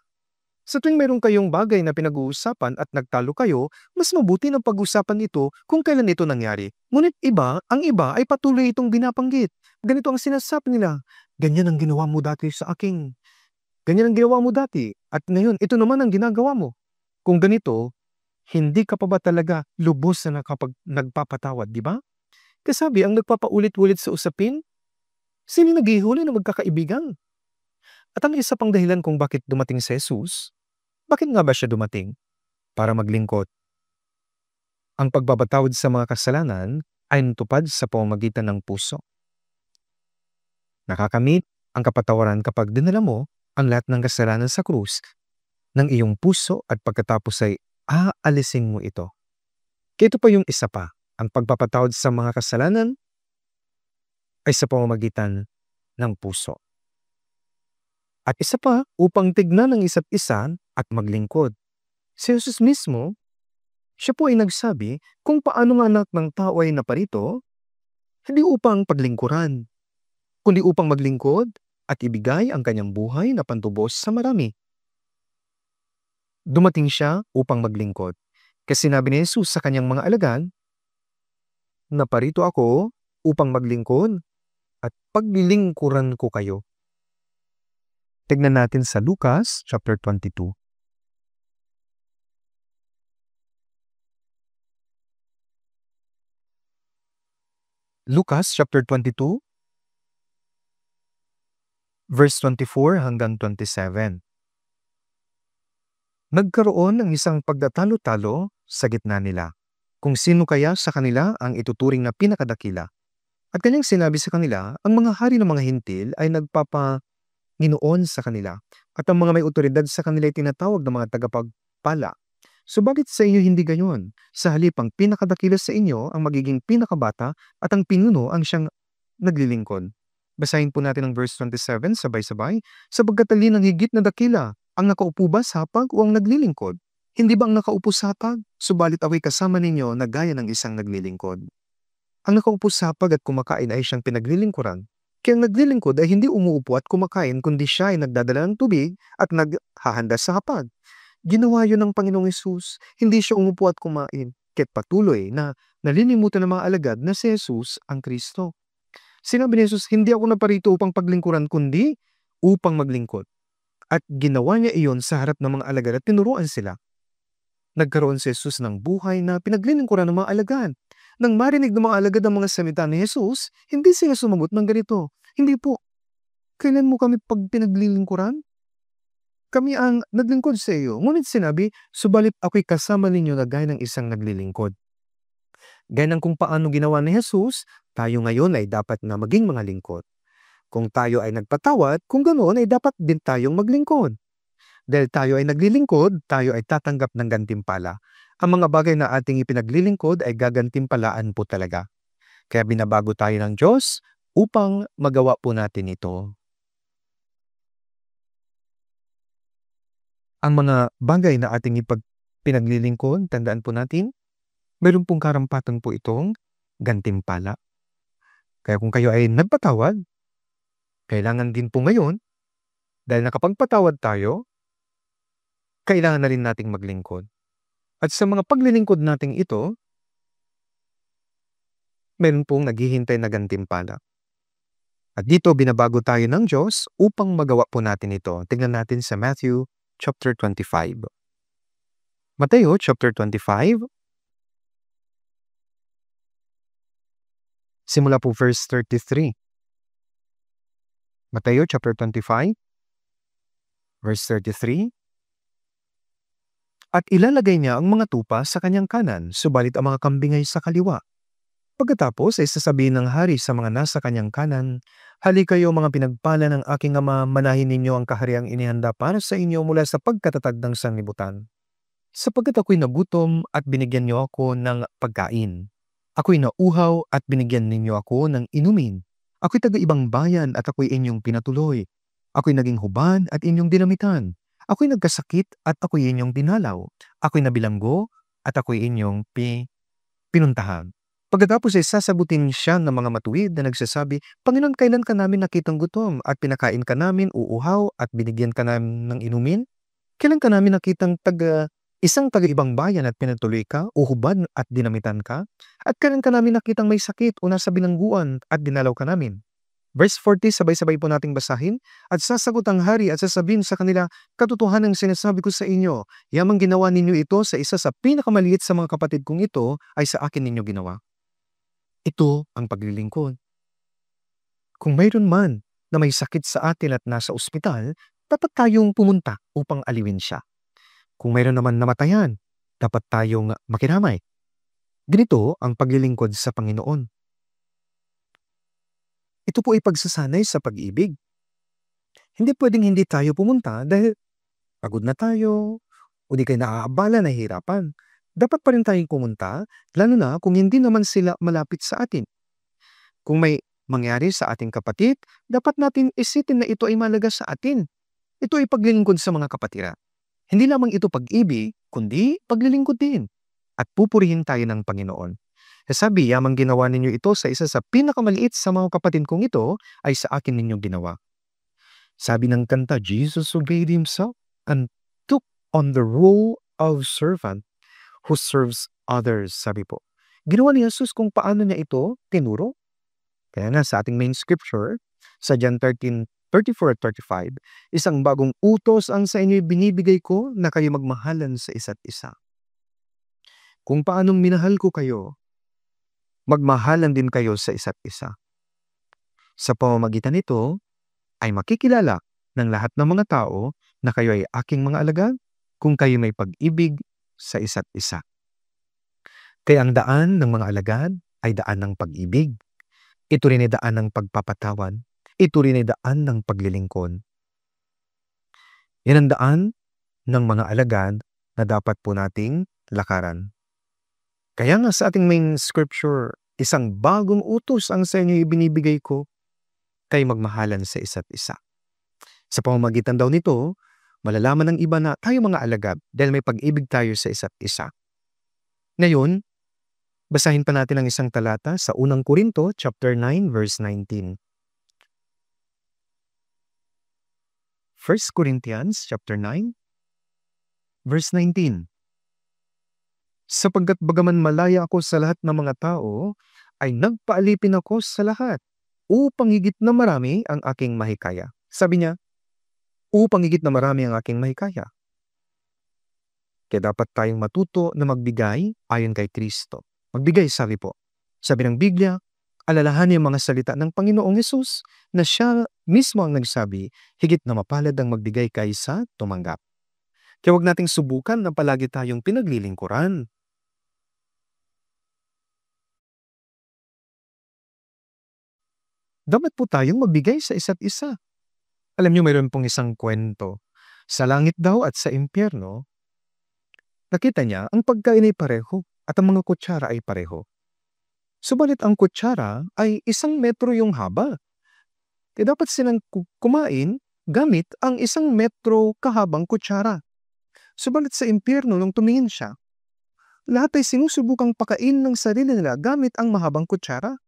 Sa tuwing mayroon kayong bagay na pinag-uusapan at nagtalo kayo, mas mabuti na pag-usapan ito kung kailan ito nangyari. Ngunit ang iba ay patuloy itong binabanggit. Ganito ang sinasabi nila, ganyan ang ginawa mo dati sa akin. Ganyan ang ginawa mo dati at ngayon ito naman ang ginagawa mo. Kung ganito, hindi ka pa ba talaga lubos na nagpapatawad, di ba? Kasabi, ang nagpapaulit-ulit sa usapin, sino naghihuli na magkakaibigan? At ang isa pang dahilan kung bakit dumating si Jesus, bakit nga ba siya dumating? Para maglingkod. Ang pagpapatawad sa mga kasalanan ay natupad sa pamamagitan ng puso. Nakakamit ang kapatawaran kapag dinala mo ang lahat ng kasalanan sa krus ng iyong puso at pagkatapos ay aalisin mo ito. Kaya ito pa yung isa pa, ang pagpapatawad sa mga kasalanan ay sa pamamagitan ng puso. At isa pa, upang tignan ang isa't isa at maglingkod. Si Jesus mismo, siya po ay nagsabi kung paano nga anak ng tao ay naparito, hindi upang paglingkuran, kundi upang maglingkod at ibigay ang kanyang buhay na pantubos sa marami. Dumating siya upang maglingkod. Kasi sinabi ni Jesus sa kanyang mga alagad, naparito ako upang maglingkod at paglilingkuran ko kayo. Tignan natin sa Lucas chapter 22. Lucas chapter 22, verse 24 hanggang 27. Nagkaroon ng isang pagtatalo-talo sa gitna nila, kung sino kaya sa kanila ang ituturing na pinakadakila. At kanyang sinabi sa kanila, ang mga hari ng mga hintil ay nagpapanginoon sa kanila, at ang mga may otoridad sa kanila ay tinatawag ng mga tagapagpala. Subalit sa inyo hindi gayon. Sa halip ang pinakadakila sa inyo ang magiging pinakabata at ang pinuno ang siyang naglilingkod. Basahin po natin ang verse 27 sabay-sabay. Sapagkat alin ang higit na dakila, ang nakaupo ba sa hapag o ang naglilingkod? Hindi ba ang nakaupo sa hapag? Subalit ako'y kasama ninyo na gaya ng isang naglilingkod. Ang nakaupo sa hapag at kumakain ay siyang pinaglilingkuran. Kaya ang naglilingkod ay hindi umuupo at kumakain kundi siya ay nagdadala ng tubig at naghahanda sa hapag. Ginawa yun ng Panginoong Hesus, hindi siya umupo at kumain. Kaya't patuloy na nalilimutan ng mga alagad na si Jesus ang Kristo. Sinabi ni Jesus, hindi ako naparito upang paglingkuran kundi upang maglingkod. At ginawa niya iyon sa harap ng mga alagad at tinuruan sila. Nagkaroon si Jesus ng buhay na pinaglilingkuran ng mga alagad. Nang marinig ng mga alagad ang mga salita ni Jesus, hindi sila sumagot ng ganito. Hindi po. Kailan mo kami pinaglilingkuran? Kami ang naglingkod sa iyo. Ngunit sinabi, subalit ako'y kasama ninyo na gaya ng isang naglilingkod. Gaya ng kung paano ginawa ni Jesus, tayo ngayon ay dapat na maging mga lingkod. Kung tayo ay nagpatawad, kung ganoon ay dapat din tayong maglingkod. Dahil tayo ay naglilingkod, tayo ay tatanggap ng gantimpala. Ang mga bagay na ating ipinaglilingkod ay gagantimpalaan po talaga. Kaya binabago tayo ng Diyos upang magawa po natin ito. Ang mga bagay na ating pinaglilingkod, tandaan po natin, meron pong karampatan po itong gantimpala. Kaya kung kayo ay nagpatawad, kailangan din po ngayon, dahil nakapagpatawad tayo, kailangan na rin nating maglingkod. At sa mga paglilingkod nating ito, meron pong naghihintay na gantimpala. At dito binabago tayo ng Diyos upang magawa po natin ito. Tingnan natin sa Matthew chapter 25. Mateo chapter 25. Simula po verse 33. Mateo chapter 25, verse 33. At ilalagay niya ang mga tupa sa kanyang kanan, subalit ang mga kambing ay sa kaliwa. Pagkatapos ay sasabihin ng hari sa mga nasa kanyang kanan, hali kayo mga pinagpala ng aking ama, manahin ninyo ang kahariang inihanda para sa inyo mula sa pagkatatag ng sanlibutan. Sapagkat ako'y nagutom at binigyan niyo ako ng pagkain. Ako'y nauhaw at binigyan ninyo ako ng inumin. Ako'y taga-ibang bayan at ako'y inyong pinatuloy. Ako'y naging hubad at inyong dinamitan. Ako'y nagkasakit at ako'y inyong dinalaw. Ako'y nabilanggo at ako'y inyong pinuntahan. Pagkatapos ay sasagutin siya ng mga matuwid na nagsasabi, Panginoon, kailan ka namin nakitang gutom at pinakain ka namin, uuhaw at binigyan ka namin ng inumin? Kailan ka namin nakitang isang taga-ibang bayan at pinatuloy ka, uhubad at dinamitan ka? At kailan ka namin nakitang may sakit o nasa bilangguan at dinalaw ka namin? Verse 40, sabay-sabay po nating basahin. At sasagot ang hari at sasabihin sa kanila, katotohanan ang sinasabi ko sa inyo, yamang ginawa ninyo ito sa isa sa pinakamaliit sa mga kapatid kong ito, ay sa akin ninyo ginawa. Ito ang paglilingkod. Kung mayroon man na may sakit sa atin at nasa ospital, dapat tayong pumunta upang aliwin siya. Kung mayroon naman namatayan, dapat tayong makiramay. Ganito ang paglilingkod sa Panginoon. Ito po ay pagsasanay sa pag-ibig. Hindi pwedeng hindi tayo pumunta dahil pagod na tayo o di kaya naaabala, nahihirapan. Dapat pa rin tayong pumunta, lalo na kung hindi naman sila malapit sa atin. Kung may mangyari sa ating kapatid, dapat natin isipin na ito ay malaga sa atin. Ito ay paglilingkod sa mga kapatiran. Hindi lamang ito pag-ibig, kundi paglilingkod din. At pupurihin tayo ng Panginoon. Sabi, yamang ginawa ninyo ito sa isa sa pinakamaliit sa mga kapatid kong ito, ay sa akin ninyo ginawa. Sabi ng kanta, Jesus obeyed himself and took on the role of servant who serves others. Sabi po, ginawa ni Jesus kung paano niya ito tinuro. Kaya nga sa ating main scripture, sa John 13:34 at 35, isang bagong utos ang sa inyo binibigay ko na kayo magmahalan sa isa't isa. Kung paanong minahal ko kayo, magmahalan din kayo sa isa't isa. Sa pamamagitan nito, ay makikilala ng lahat ng mga tao na kayo ay aking mga alagad kung kayo may pag-ibig sa isa't isa. Kaya ang daan ng mga alagad ay daan ng pag-ibig. Ito rin ay daan ng pagpapatawad. Ito rin ay daan ng paglilingkod. Yan ang daan ng mga alagad na dapat po nating lakaran. Kaya nga sa ating main scripture, isang bagong utos ang sa inyo ibinibigay ko, kayo magmahalan sa isa't isa. Sa pamamagitan daw nito, malalaman ng iba na tayo mga alagad dahil may pag-ibig tayo sa isa't isa. Ngayon, basahin pa natin ang isang talata sa unang Korinto, chapter 9, verse 19. 1 Corinthians, chapter 9, verse 19. Sapagkat bagaman malaya ako sa lahat ng mga tao, ay nagpaalipin ako sa lahat upang higit na marami ang aking mahikaya. Sabi niya, upang higit na marami ang aking mahikaya. Kaya dapat tayong matuto na magbigay ayon kay Kristo. Magbigay, sabi po. Sabi ng Biblia, alalahanin ang mga salita ng Panginoong Hesus na siya mismo ang nagsabi, higit na mapalad ang magbigay kaysa tumanggap. Kaya huwag nating subukan na palagi tayong pinaglilingkuran. Dapat po tayong magbigay sa isa't isa. Alam niyo, mayroon pong isang kwento. Sa langit daw at sa impyerno, nakita niya ang pagkain ay pareho at ang mga kutsara ay pareho. Subalit ang kutsara ay 1 metro yung haba. Kaya dapat silang kumain gamit ang 1 metro kahabang kutsara. Subalit sa impyerno nung tumingin siya, lahat ay sinusubukang pakain ng sarili nila gamit ang mahabang kutsara.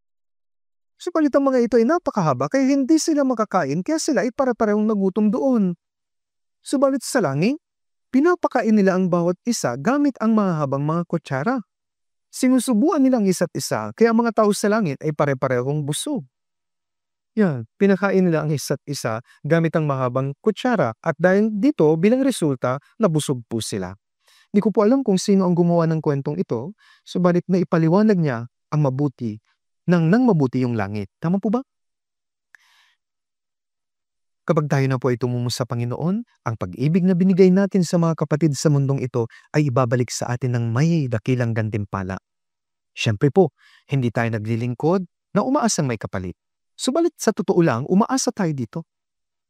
Subalit ang mga ito ay napakahaba kaya hindi sila makakain kaya sila ay para-parehong nagutom doon. Subalit sa langit, pinapakain nila ang bawat isa gamit ang mahabang mga kutsara. Sinusubuan nilang isa't isa kaya ang mga tao sa langit ay pare-parehong busog. Yan, pinakain nila ang isa't isa gamit ang mahabang kutsara at dahil dito bilang resulta, nabusog po sila. Hindi ko po alam kung sino ang gumawa ng kwentong ito, subalit na ipaliwanag niya ang mabuti nang mabuti yung langit. Tama po ba? Kapag tayo na po ay tumungo sa Panginoon, ang pag-ibig na binigay natin sa mga kapatid sa mundong ito ay ibabalik sa atin ng may dakilang gantimpala. Siyempre po, hindi tayo naglilingkod na umaasang may kapalit. Subalit sa totoo lang, umaasa tayo dito.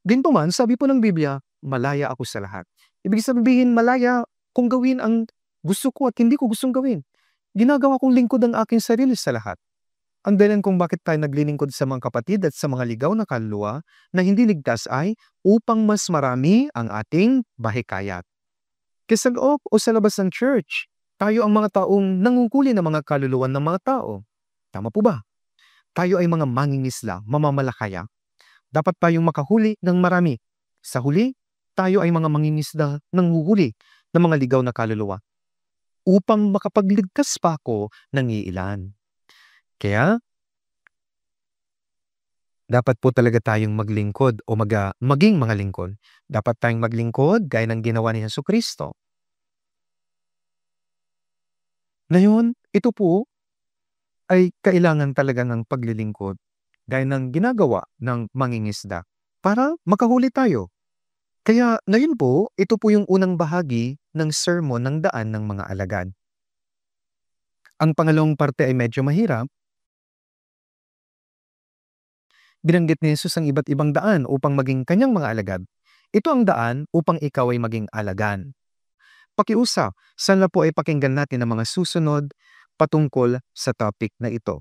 Ganito man, sabi po ng Biblia, malaya ako sa lahat. Ibig sabihin, malaya kung gawin ang gusto ko at hindi ko gustong gawin. Ginagawa kong lingkod ang aking sarili sa lahat. Ang dahilan kung bakit tayo naglilingkod sa mga kapatid at sa mga ligaw na kaluluwa na hindi ligtas ay upang mas marami ang ating bahikayat. Kaya sa loob o sa labas ng church, tayo ang mga taong nangungkuli ng mga kaluluwan ng mga tao. Tama po ba? Tayo ay mga mangingisla, mamamalakaya. Dapat tayong makahuli ng marami. Sa huli, tayo ay mga mangingisda ng huhuli ng mga ligaw na kaluluwa upang makapagligtas pa ako ng iilan. Kaya, dapat po talaga tayong maglingkod o maging mga lingkod. Dapat tayong maglingkod gaya ng ginawa ni Jesucristo. Ngayon, ito po ay kailangan talaga ng paglilingkod gaya ng ginagawa ng mangingisda para makahuli tayo. Kaya ngayon po, ito po yung unang bahagi ng sermon ng daan ng mga alagad. Ang pangalawang parte ay medyo mahirap. Binanggit ni Jesus ang iba't ibang daan upang maging kanyang mga alagad. Ito ang daan upang ikaw ay maging alagan. Pakiusap, sana po ay pakinggan natin ang mga susunod patungkol sa topic na ito.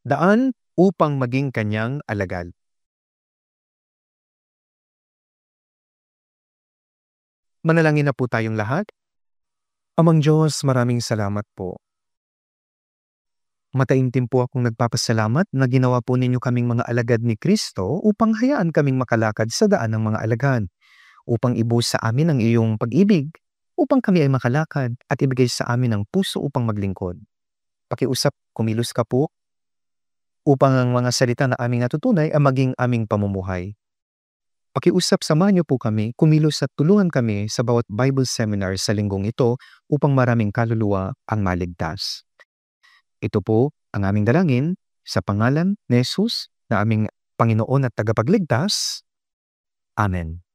Daan upang maging kanyang alagad. Manalangin na po tayong lahat. Amang Diyos, maraming salamat po. Mataimtim po akong nagpapasalamat na ginawa po ninyo kaming mga alagad ni Kristo upang hayaan kaming makalakad sa daan ng mga alagad, upang ibuhos sa amin ang iyong pag-ibig, upang kami ay makalakad at ibigay sa amin ang puso upang maglingkod. Pakiusap, kumilos ka po upang ang mga salita na aming natutunay ay maging aming pamumuhay. Pakiusap, samahan niyo po kami, kumilos at tulungan kami sa bawat Bible seminar sa linggong ito upang maraming kaluluwa ang maligtas. Ito po ang aming dalangin sa pangalan ni Jesus na aming Panginoon at Tagapagligtas. Amen.